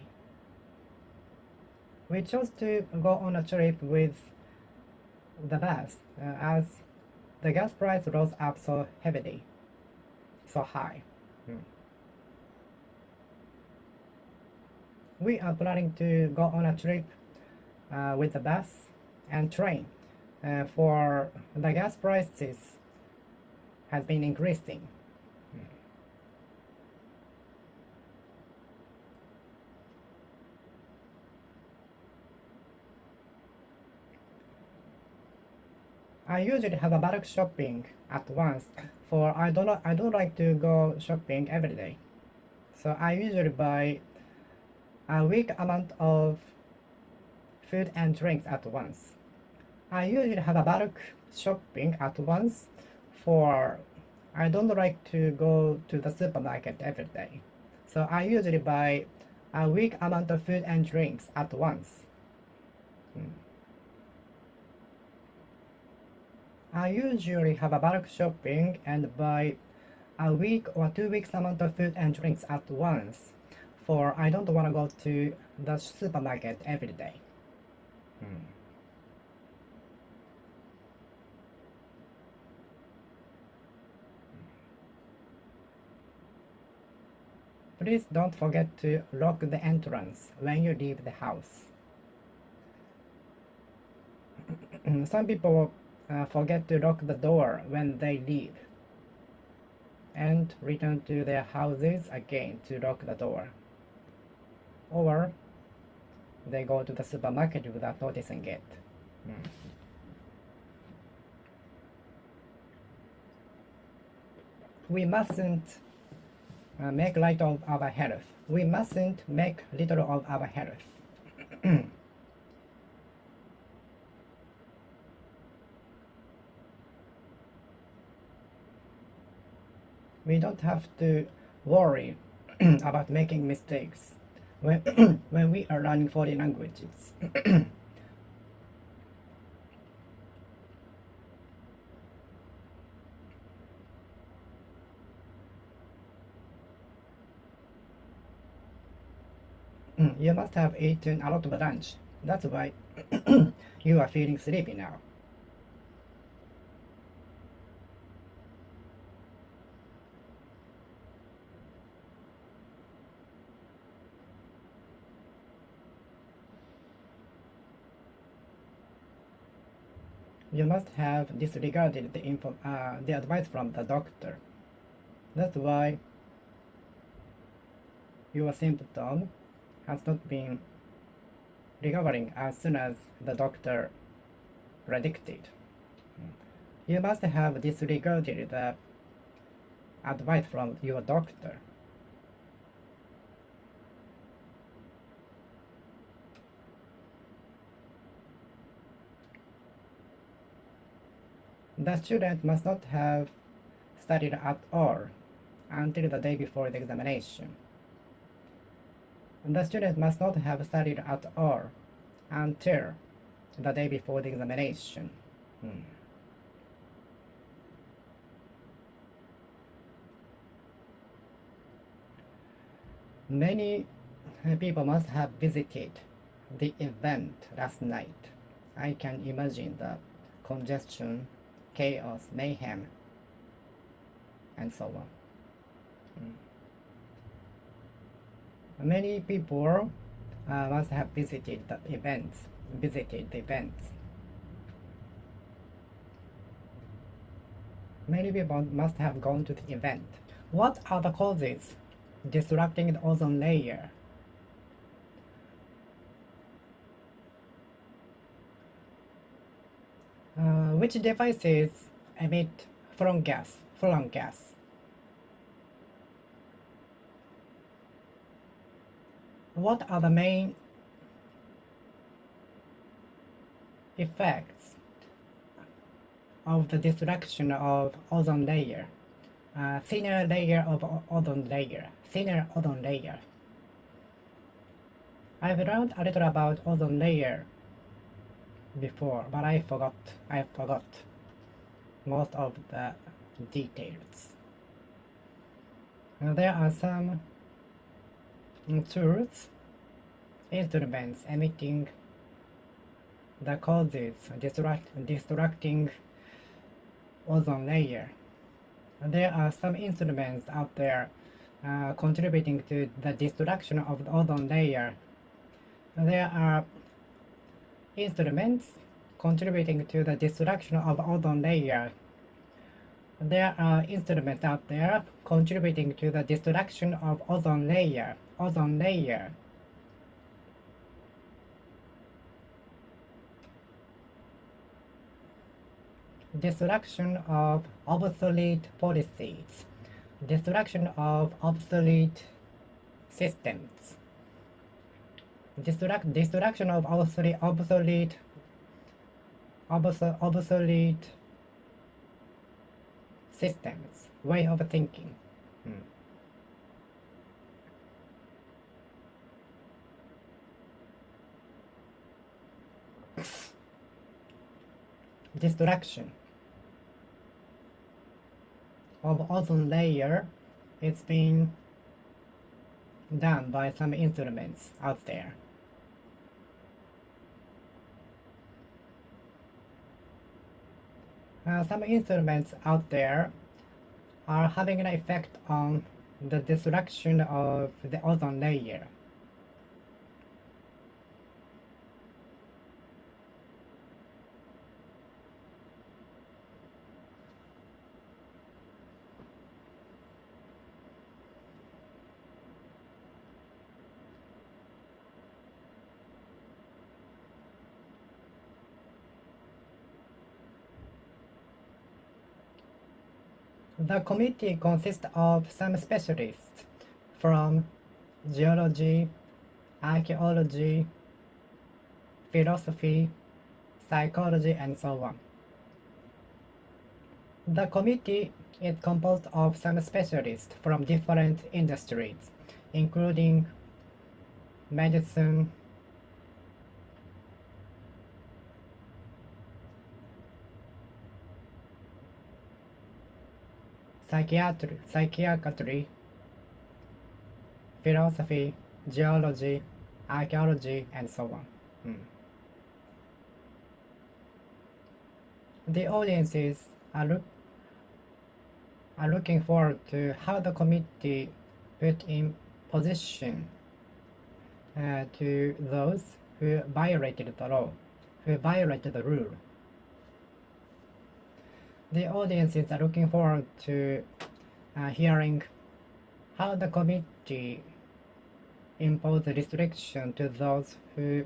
We chose to go on a trip with the bus as the gas price rose up so heavily, so high. We are planning to go on a trip with the bus and train, for the gas prices has been increasing. I usually have a bulk shopping at once, for I don't like to go shopping every day. So I usually buy a week amount of food and drinks at once. I usually have a bulk shopping at once, for I don't like to go to the supermarket every day. So I usually buy a week amount of food and drinks at once. I usually have a bulk shopping and buy a week or 2 weeks amount of food and drinks at once, for I don't want to go to the supermarket every day. Please don't forget to lock the entrance when you leave the house. Some people forget to lock the door when they leave and return to their houses again to lock the door. Or they go to the supermarket without noticing it. We mustn't make light of our health. We mustn't make little of our health. We don't have to worry about making mistakes when, when we are learning foreign languages. You must have eaten a lot of lunch. That's why you are feeling sleepy now. You must have disregarded the advice from the doctor. That's why your symptom has not been recovering as soon as the doctor predicted. You must have disregarded the advice from your doctor. The student must not have studied at all until the day before the examination. The student must not have studied at all until the day before the examination. Many people must have visited the event last night. I can imagine the congestion, chaos, mayhem, and so on. Many people must have visited the events. Many people must have gone to the event. What are the causes disrupting the ozone layer? Which devices emit furan gas? What are the main effects of the destruction of ozone layer? Thinner ozone layer. I've learned a little about ozone layer before, but I forgot most of the details. There are some tools, instruments emitting the causes destructing ozone layer. There are some instruments out there contributing to the destruction of the ozone layer. There are instruments contributing to the destruction of ozone layer. There are instruments out there contributing to the destruction of ozone layer. Destruction of obsolete policies. Destruction of obsolete systems. Destruction of obsolete systems, way of thinking. Destruction of ozone layer is being done by some instruments out there. Some instruments out there are having an effect on the destruction of the ozone layer. The committee consists of some specialists from geology, archaeology, philosophy, psychology, and so on. The committee is composed of some specialists from different industries, including medicine, psychiatry, philosophy, geology, archaeology, and so on. The audiences are looking forward to how the committee put in position to those who violated the law, who violated the rule. The audiences are looking forward to hearing how the committee imposed restriction to those who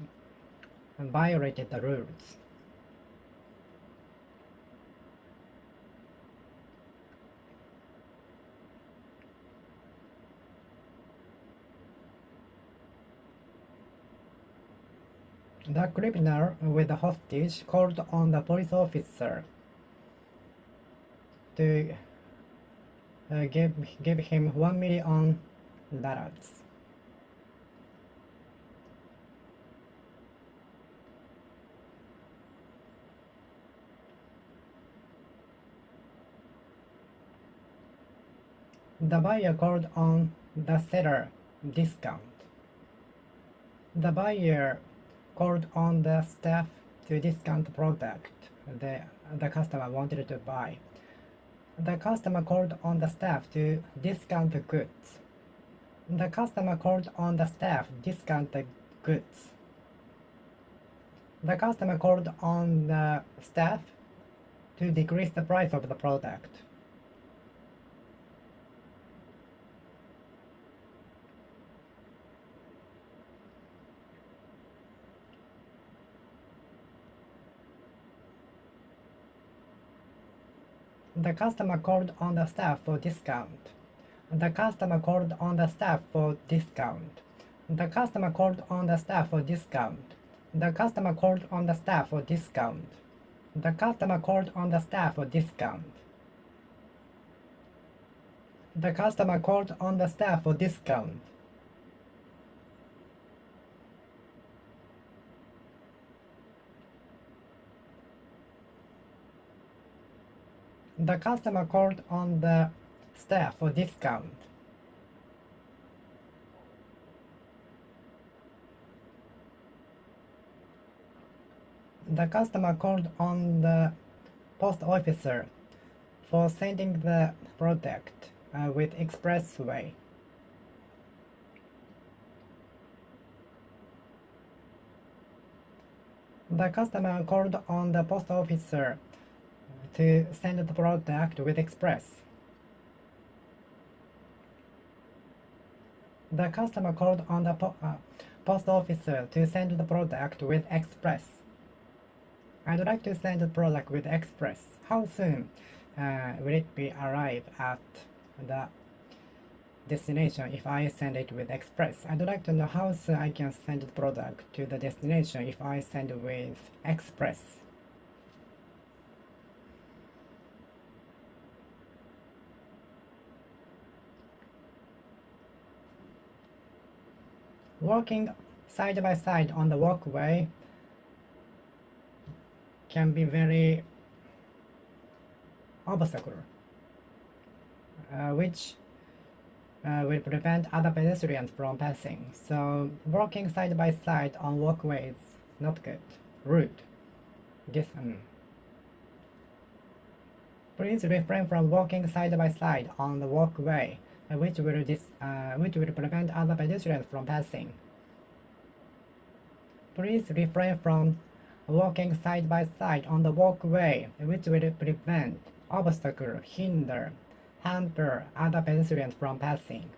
violated the rules. The criminal with the hostage called on the police officer to give him $1 million. The buyer called on the seller discount. The buyer called on the staff to discount the product the customer wanted to buy. The customer called on the staff to discount the goods. The customer called on the staff to discount the goods. The customer called on the staff to decrease the price of the product. The customer called on the staff for discount. The customer called on the staff for discount. The customer called on the staff for discount. The customer called on the staff for discount. The customer called on the staff for discount. The customer called on the staff for discount. The customer called on the staff for discount. The customer called on the post officer for sending the product with expressway. The customer called on the post officer to send the product with express. The customer called on the post officer to send the product with express. I'd like to send the product with express. How soon will it be arrive at the destination if I send it with express? I'd like to know how soon I can send the product to the destination if I send it with express. Walking side by side on the walkway can be very obstacle, which will prevent other pedestrians from passing. So walking side by side on walkway is not good, rude. Please refrain from walking side by side on the walkway, which will prevent other pedestrians from passing. Please refrain from walking side by side on the walkway, which will prevent, obstacle, hinder, hamper other pedestrians from passing.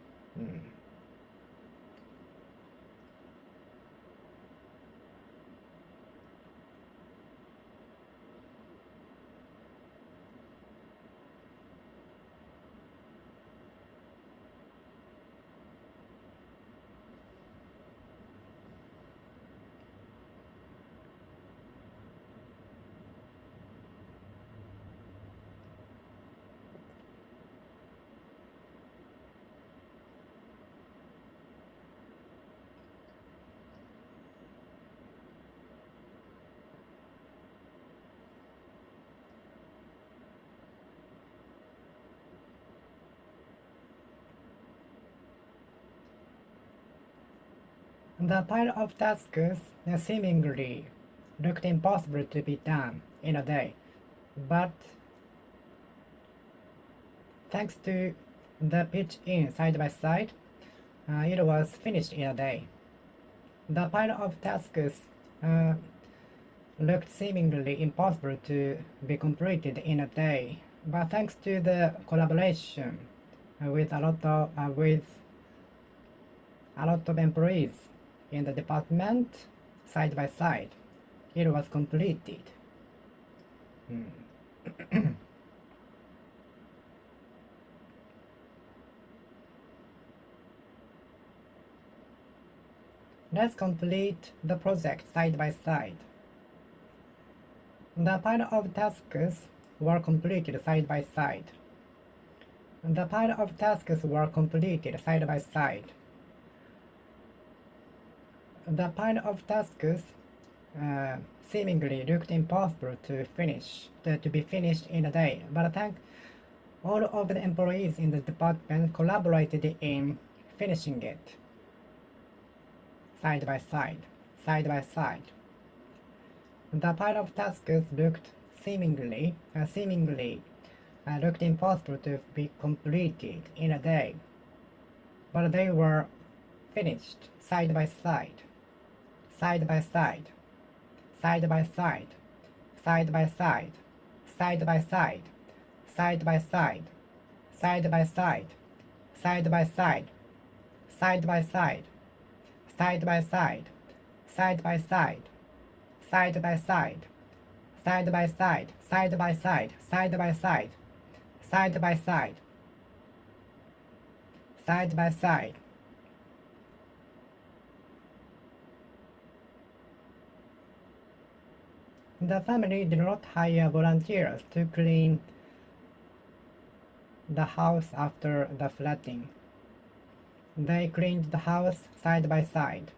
The pile of tasks seemingly looked impossible to be done in a day, but thanks to the pitch in side by side, it was finished in a day. The pile of tasks uh, looked seemingly impossible to be completed in a day, but thanks to the collaboration with a lot of employees in the department side by side, it was completed. Let's complete the project side by side. The pile of tasks were completed side by side. The pile of tasks were completed side by side. The pile of tasks seemingly looked impossible to be finished in a day, but thank all of the employees in the department collaborated in finishing it side by side, side by side. The pile of tasks looked seemingly looked impossible to be completed in a day, but they were finished side by side, side by side, side by side, side by side, side by side, side by side, side by side, side by side, side by side, side by side, side by side, side by side, side by side, side by side, side by side, side by side, side by side. The family did not hire volunteers to clean the house after the flooding. They cleaned the house side by side.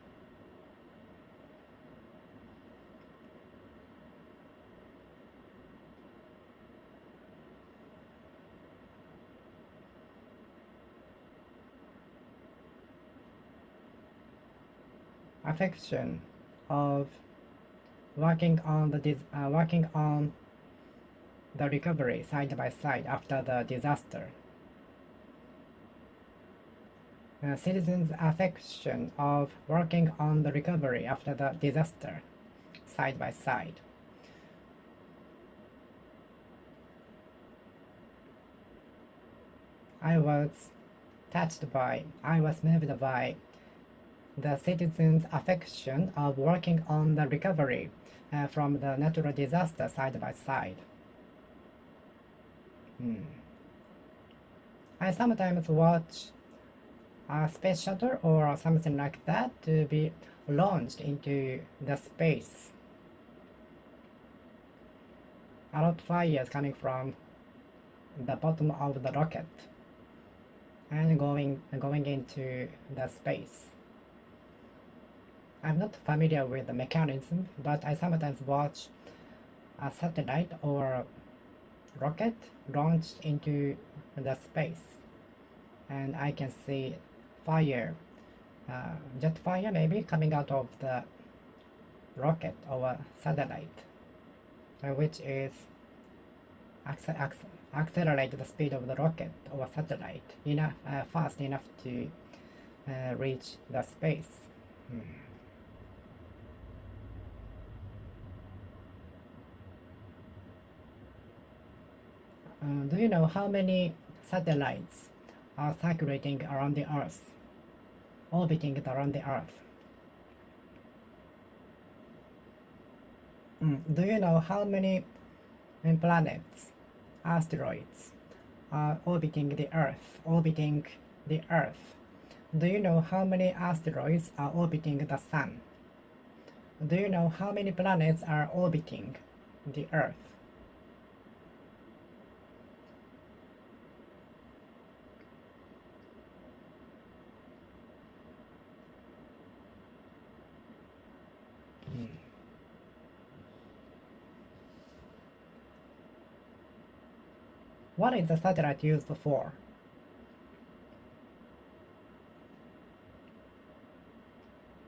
Affection of working on the recovery side by side after the disaster. Citizens' affection of working on the recovery after the disaster side by side. I was moved by the citizens' affection of working on the recovery from the natural disaster side by side. I sometimes watch a space shuttle or something like that to be launched into the space. A lot of fires coming from the bottom of the rocket and going into the space. I'm not familiar with the mechanism, but I sometimes watch a satellite or rocket launched into the space, and I can see fire, jet fire maybe coming out of the rocket or satellite, which is accelerate the speed of the rocket or satellite fast enough to reach the space. Do you know how many satellites are circulating around the Earth, orbiting around the Earth? Do you know how many planets, asteroids are orbiting the Earth? Do you know how many asteroids are orbiting the Sun? Do you know how many planets are orbiting the Earth? What is the satellite used for?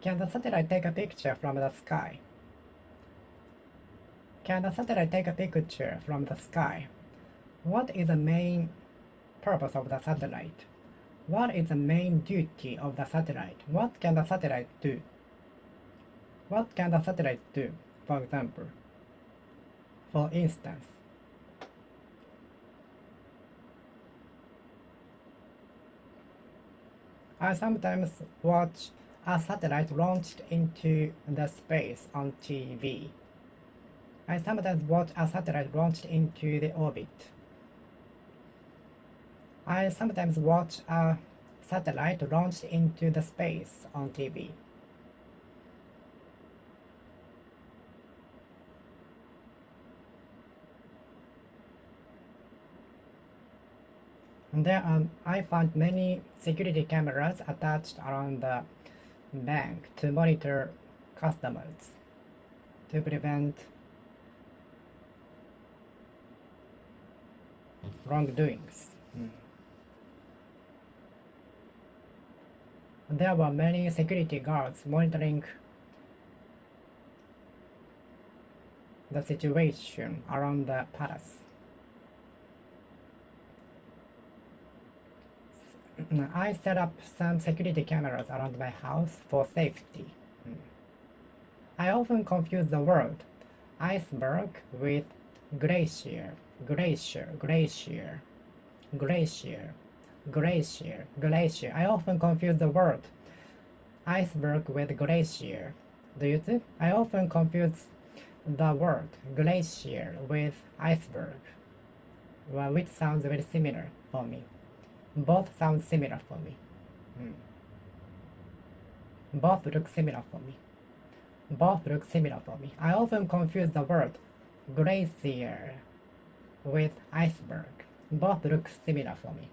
Can the satellite take a picture from the sky? Can the satellite take a picture from the sky? What is the main purpose of the satellite? What is the main duty of the satellite? What can the satellite do? What can the satellite do, for example? For instance, I sometimes watch a satellite launched into the space on TV. I sometimes watch a satellite launched into the orbit. I sometimes watch a satellite launched into the space on TV. I found many security cameras attached around the bank to monitor customers to prevent wrongdoings. There were many security guards monitoring the situation around the palace. I set up some security cameras around my house for safety. I often confuse the word iceberg with glacier, glacier, glacier, glacier, glacier, glacier. I often confuse the word iceberg with glacier. Do you too? I often confuse the word glacier with iceberg, well, which sounds very similar for me. Both sound similar for me. Both look similar for me. Both look similar for me. I often confuse the word glacier with iceberg. Both look similar for me.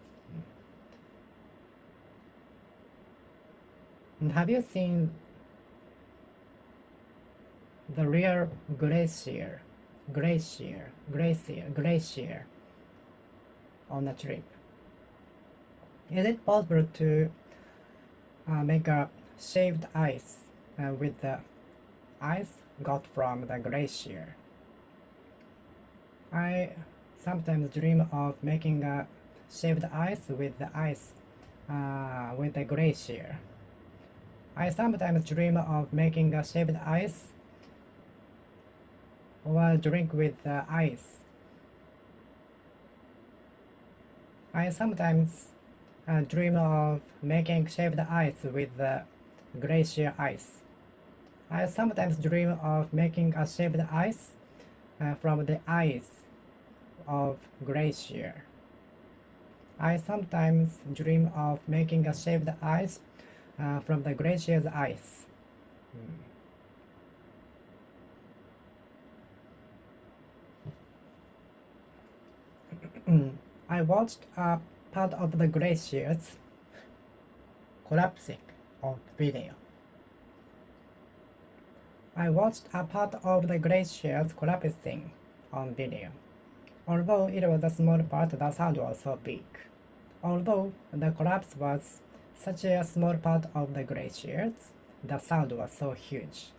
And have you seen the real glacier on a trip? Is it possible to make a shaved ice with the ice got from the glacier? I sometimes dream of making a shaved ice with the ice with the glacier. I sometimes dream of making a shaved ice or drink with the ice. I sometimes dream of making shaved ice with the glacier ice. I sometimes dream of making a shaved ice from the ice of glacier. I sometimes dream of making a shaved ice from the glacier's ice. I watched a part of the glaciers collapsing on video. I watched a part of the glaciers collapsing on video. Although it was a small part, the sound was so big. Although the collapse was such a small part of the glaciers, the sound was so huge.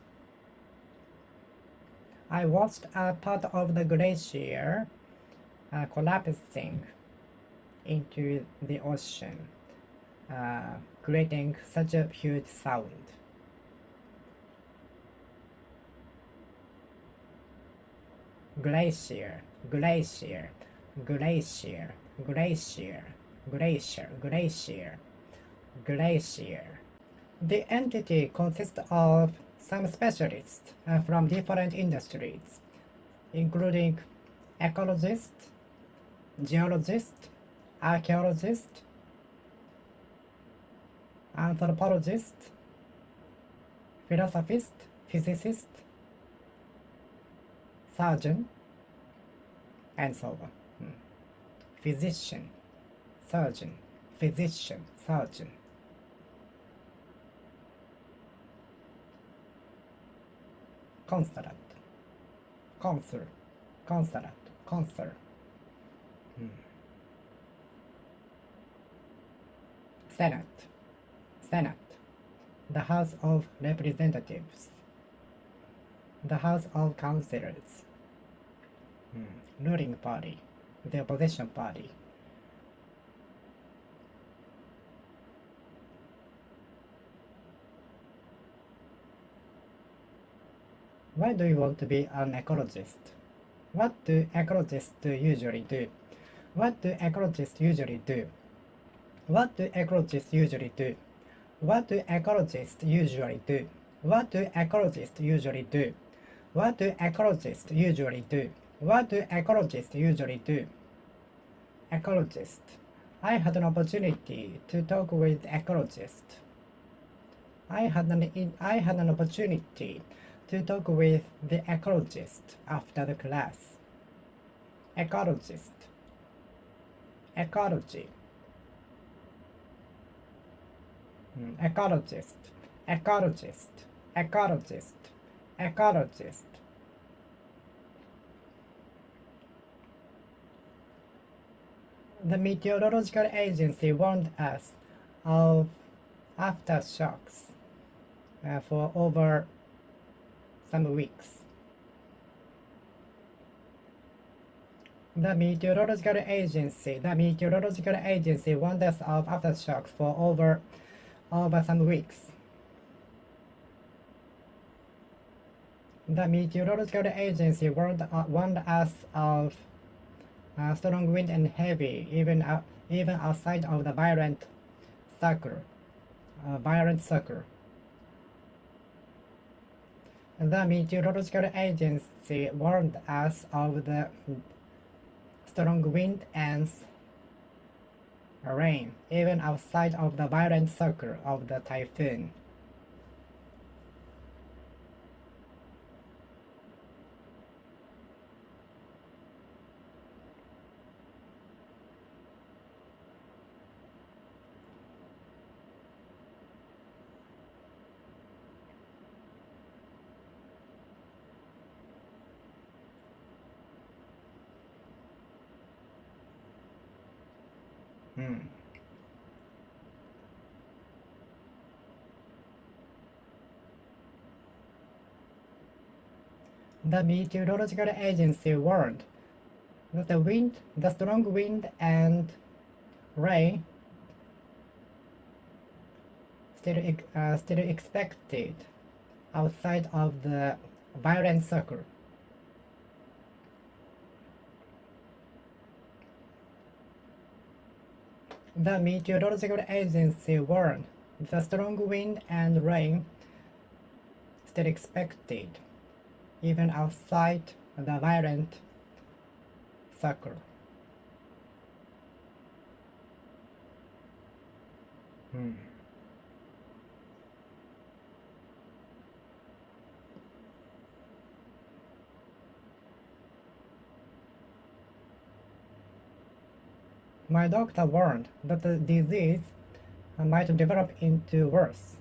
I watched a part of the glacier collapsing into the ocean, creating such a huge sound. Glacier, glacier, glacier, glacier, glacier, glacier, glacier. The entity consists of some specialists from different industries, including ecologist, geologist, archaeologist, anthropologist, philosophist, physicist, surgeon, and so on. Physician, surgeon, physician, surgeon. Consulate, consul, consulate, consul. Senate, senate, the House of Representatives, the House of Councillors, ruling party, the opposition party. Why do you want to be an ecologist? What do ecologists usually do? What do ecologists usually do? What do ecologists usually do? What do ecologists usually do? What do ecologists usually do? What do ecologists usually do? What do ecologists usually do? Ecologist. I had an opportunity to talk with ecologist. I had an opportunity to talk with the ecologist after the class. Ecologist. Ecology. Ecologist. Ecologist. Ecologist. Ecologist. The Meteorological Agency warned us of aftershocks for over some weeks. The Meteorological Agency warned us of aftershocks for over some weeks. The Meteorological Agency warned us of strong wind and heavy, even outside of the violent circle. The Meteorological Agency warned us of the strong wind and rain, even outside of the violent circle of the typhoon. The Meteorological Agency warned that the strong wind and rain still expected outside of the violent circle. The Meteorological Agency warned the strong wind and rain still expected even outside the violent circle. My doctor warned that the disease might develop into worse.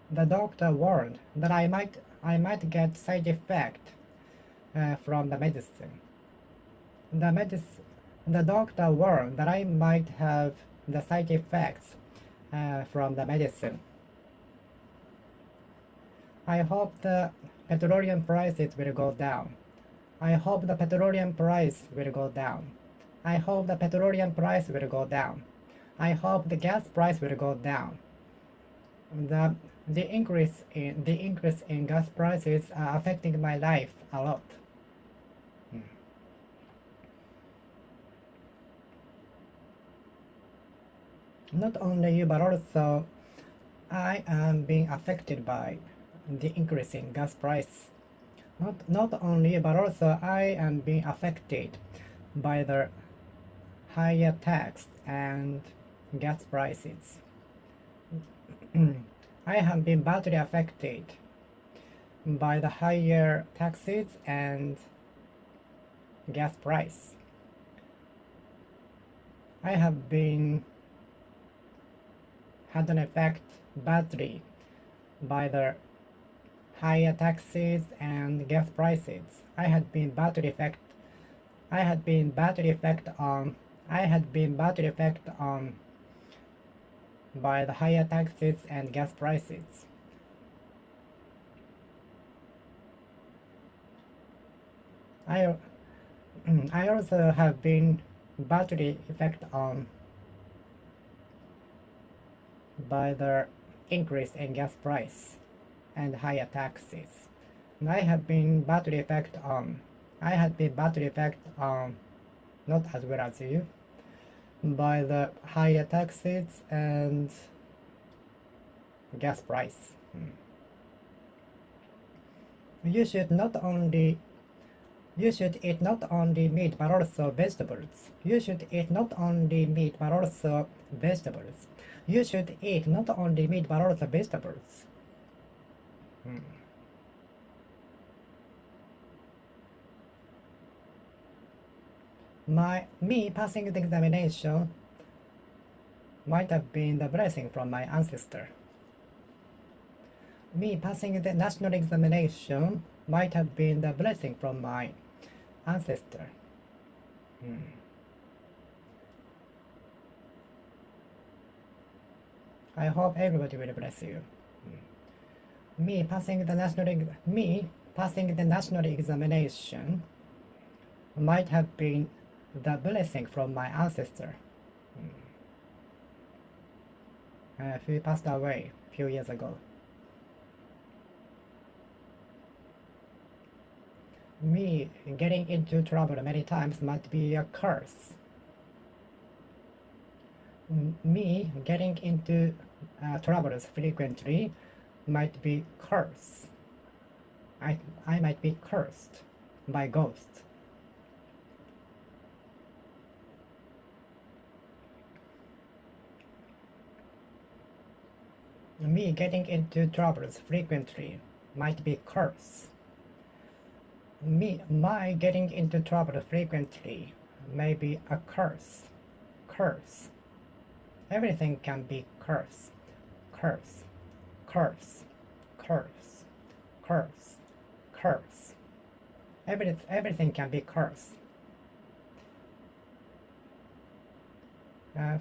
The doctor warned that I might get side effect from the medicine. The doctor warned that I might have the side effects from the medicine. I hope the petroleum prices will go down. I hope the petroleum price will go down. I hope the petroleum price will go down. I hope the gas price will go down. The increase in gas prices are affecting my life a lot. Not only you, but also I am being affected by the increase in gas price. Not only you, but also I am being affected by the higher tax and gas prices. I have been badly affected by the higher taxes and gas price. I have been had an effect badly by the higher taxes and gas prices. I had been badly affected by the higher taxes and gas prices. I I also have been badly affected by the increase in gas price and higher taxes. I have been badly affected not as well as you, by the higher taxes and gas price. You should eat not only meat but also vegetables. You should eat not only meat but also vegetables. You should eat not only meat but also vegetables. Me passing the examination might have been the blessing from my ancestor. Me passing the national examination might have been the blessing from my ancestor. I hope everybody will bless you. Me passing the national examination might have been the blessing from my ancestor, who passed away a few years ago. Me getting into trouble many times might be a curse. Me getting into troubles frequently might be curse. I might be cursed by ghosts. Me getting into troubles frequently might be curse. My getting into trouble frequently may be a curse. Curse. Everything can be curse. Curse. Curse. Curse. Curse. Curse. Everything can be curse.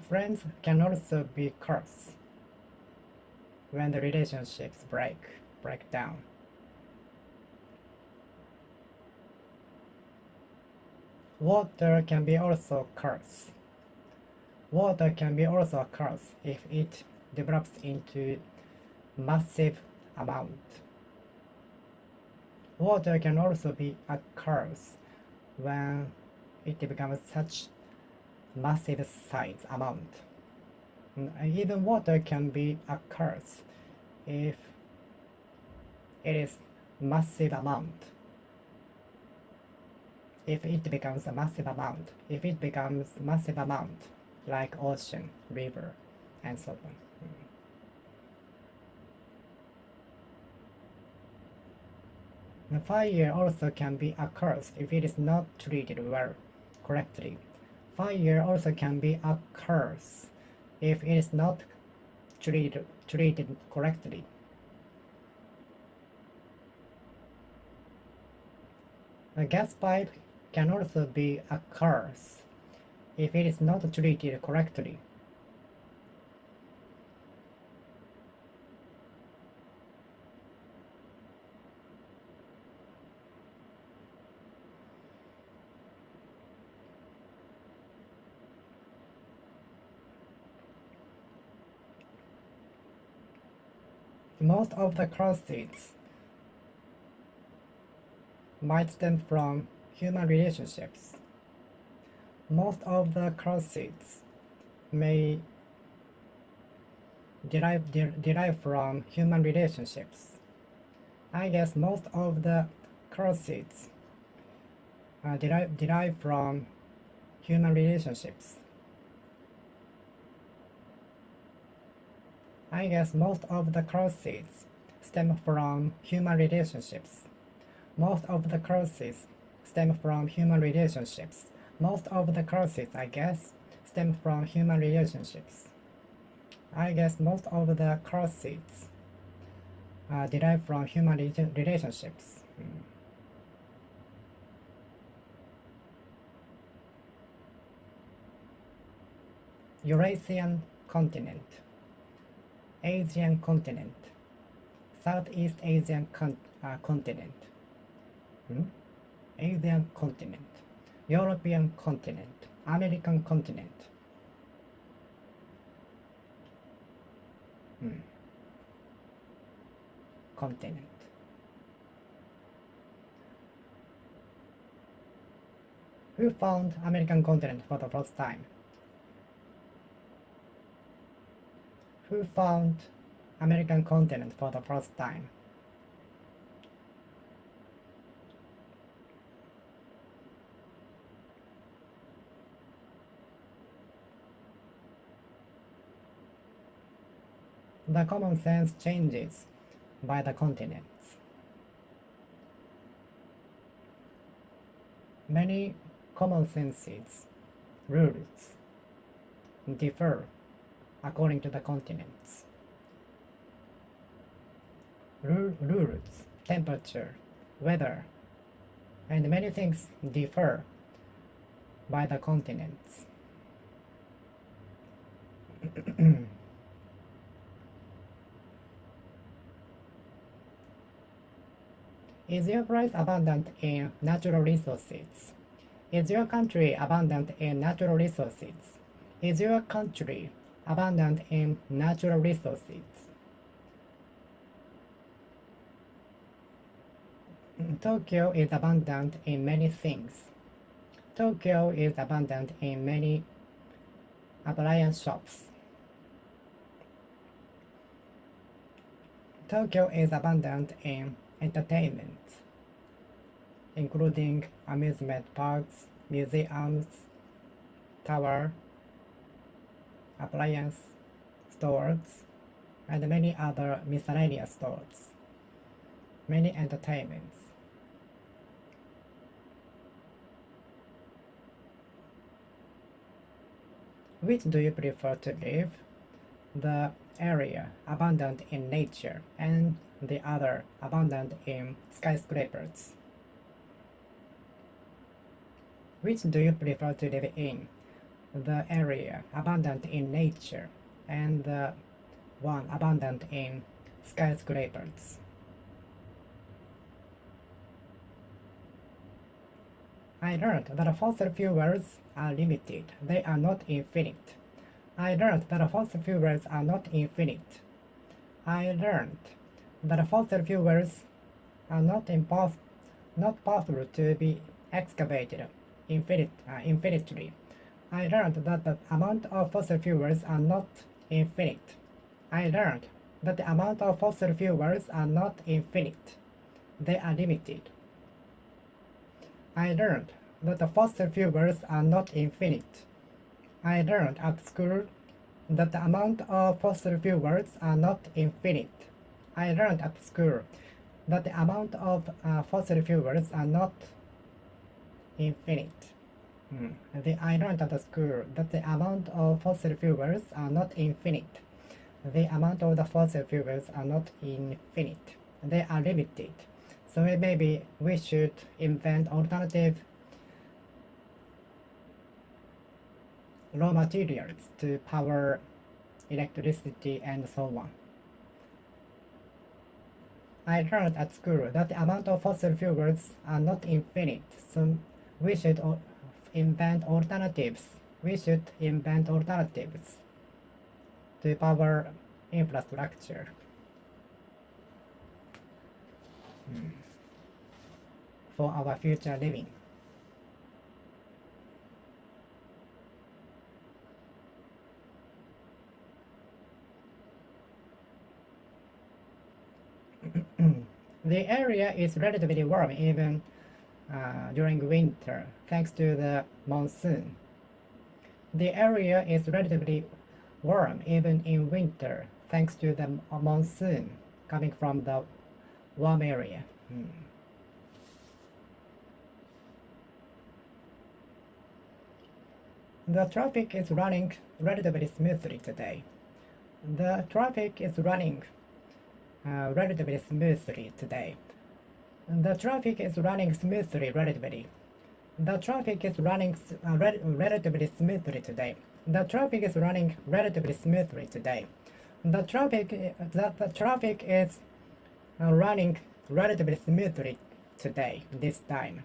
Friends can also be curse when the relationships break down. Water can be also curse. Water can be also a curse if it develops into massive amount. Water can also be a curse when it becomes such massive size amount. Even water can be a curse if it is massive amount. If it becomes a massive amount, like ocean, river, and so on. The fire also can be a curse if it is not treated well correctly. Fire also can be a curse if it is not treated correctly. A gas pipe can also be a curse if it is not treated correctly. Most of the curses might stem from human relationships. Most of the curses may derive from human relationships. I guess most of the curses derive from human relationships. I guess most of the curses stem from human relationships. Most of the curses stem from human relationships. Most of the curses, I guess, stem from human relationships. I guess most of the curses derived from human relationships. Eurasian continent, Asian continent, Southeast Asian continent, Asian continent, European continent, American continent. Continent. Who found American continent for the first time? Who found American continent for the first time? The common sense changes by the continents. Many common senses, rules, differ according to the continents. Rules, temperature, weather, and many things differ by the continents. Is your place abundant in natural resources? Is your country abundant in natural resources? Is your country abundant in natural resources? Tokyo is abundant in many things. Tokyo is abundant in many appliance shops. Tokyo is abundant in entertainment, including amusement parks, museums, tower, appliance stores, and many other miscellaneous stores. Many entertainments. Which do you prefer to live? The area abundant in nature and the other abundant in skyscrapers. Which do you prefer to live in? The area abundant in nature and the one abundant in skyscrapers. I learned that fossil fuels are limited, they are not infinite. I learned that fossil fuels are not infinite. I learned that fossil fuels are not possible to be excavated infinitely. I learned that the amount of fossil fuels are not infinite. I learned that the amount of fossil fuels are not infinite. They are limited. I learned that the fossil fuels are not infinite. I learned at school that the amount of fossil fuels are not infinite. I learned at school that the amount of fossil fuels are not infinite. I learned at school that the amount of fossil fuels are not infinite. The amount of the fossil fuels are not infinite. They are limited. So maybe we should invent alternative raw materials to power electricity and so on. I learned at school that the amount of fossil fuels are not infinite, so we should invent alternatives. We should invent alternatives to power infrastructure. For our future living. The area is relatively warm even during winter, thanks to the monsoon. The area is relatively warm even in winter, thanks to the monsoon coming from the warm area. The traffic is running relatively smoothly today. The traffic is running relatively smoothly today. The traffic is running smoothly relatively. The traffic is running relatively smoothly today. The traffic is running relatively smoothly today. The traffic is running relatively smoothly today, this time.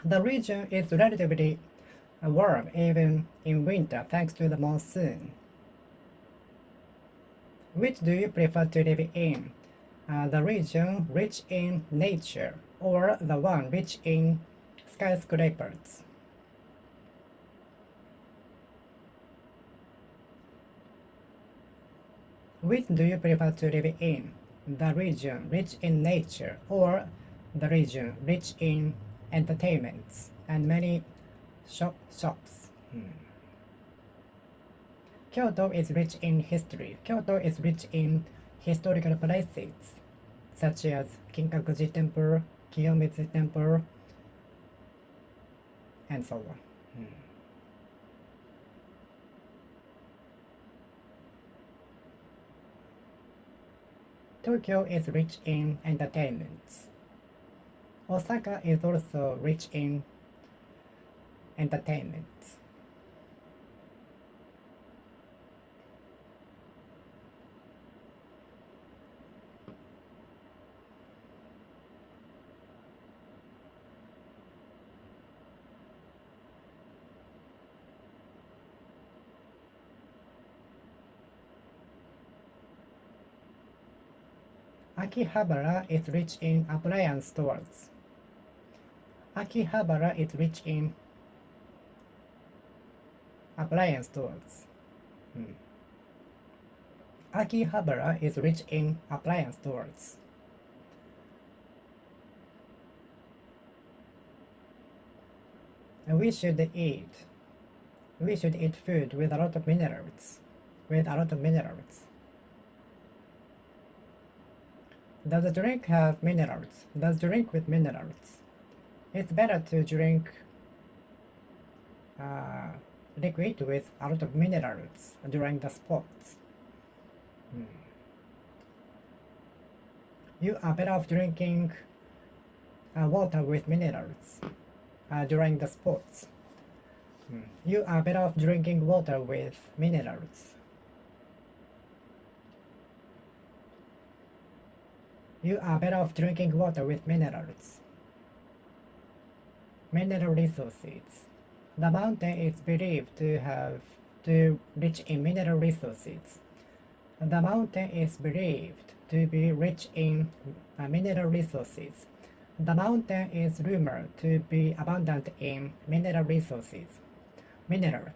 The region is relatively warm even in winter thanks to the monsoon. Which do you prefer to live in? The region rich in nature or the one rich in skyscrapers? Which do you prefer to live in? The region rich in nature or the region rich in entertainments and many shops? Kyoto is rich in history. Kyoto is rich in historical places such as Kinkakuji Temple, Kiyomizu Temple, and so on. Tokyo is rich in entertainments. Osaka is also rich in entertainments. Akihabara is rich in appliance stores. Akihabara is rich in appliance stores. Akihabara is rich in appliance stores. And we should eat food with a lot of minerals. Does the drink have minerals? Does drink with minerals? It's better to drink liquid with a lot of minerals during the sports. You are better off drinking water with minerals during the sports. You are better off drinking water with minerals. You are better off drinking water with minerals. Mineral resources. The mountain is believed to rich in mineral resources. The mountain is believed to be rich in mineral resources. The mountain is rumored to be abundant in mineral resources. Mineral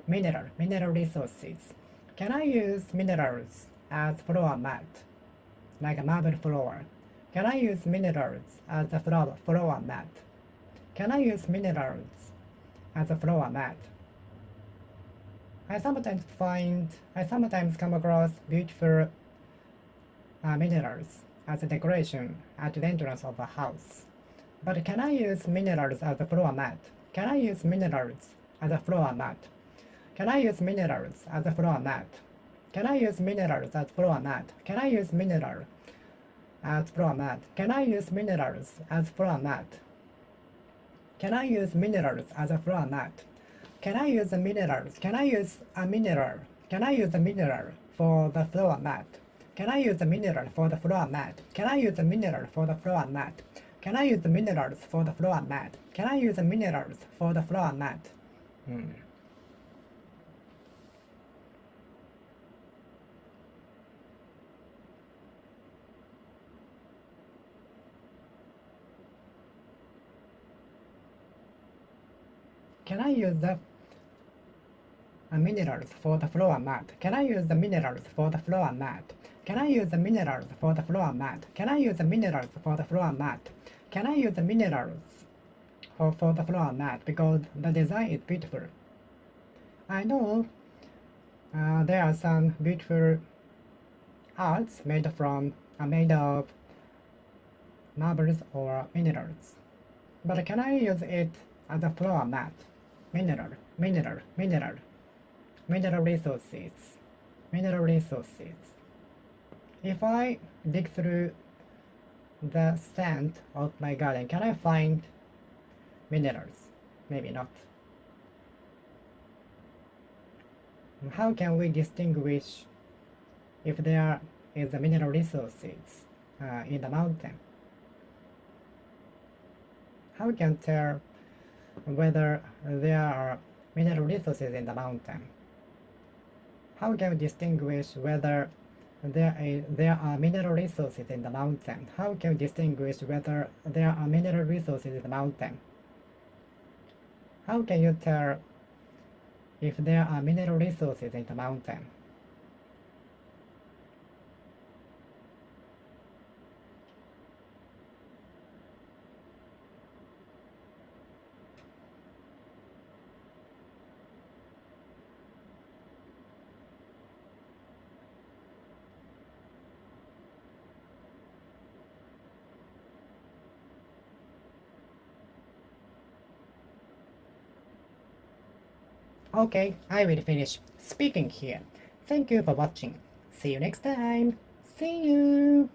resources. Can I use minerals as floor mat? Like a marble floor. Can I use minerals as a floor mat? Can I use minerals as a floor mat? I sometimes come across beautiful minerals as a decoration at the entrance of a house. But can I use minerals as a floor mat? Can I use minerals as a floor mat? Can I use minerals as a floor mat? Can I use minerals as floor mat? Can I use mineral as floor mat? Can I use minerals as floor mat? Can I use minerals as a floor mat? Can I use the minerals? Can I use a mineral? Can I use a mineral for the floor mat? Can I use the mineral for the floor mat? Can I use the mineral for the floor mat? Can I use the minerals for the floor mat? Can I use the minerals for the floor mat? Can I use the minerals for the floor mat? Can I use the minerals for the floor mat? Can I use the minerals for the floor mat? Can I use the minerals for the floor mat? Can I use the minerals for the floor mat? Because the design is beautiful. I know there are some beautiful arts made of marbles or minerals. But can I use it as a floor mat? Mineral resources. Mineral resources. If I dig through the sand of my garden, can I find minerals? Maybe not. How can we distinguish if there is a mineral resources in the mountain? How can tell whether there are mineral resources in the mountain? How can we distinguish whether there are mineral resources in the mountain? How can we distinguish whether there are mineral resources in the mountain? How can you tell if there are mineral resources in the mountain? Okay, I will finish speaking here. Thank you for watching. See you next time. See you!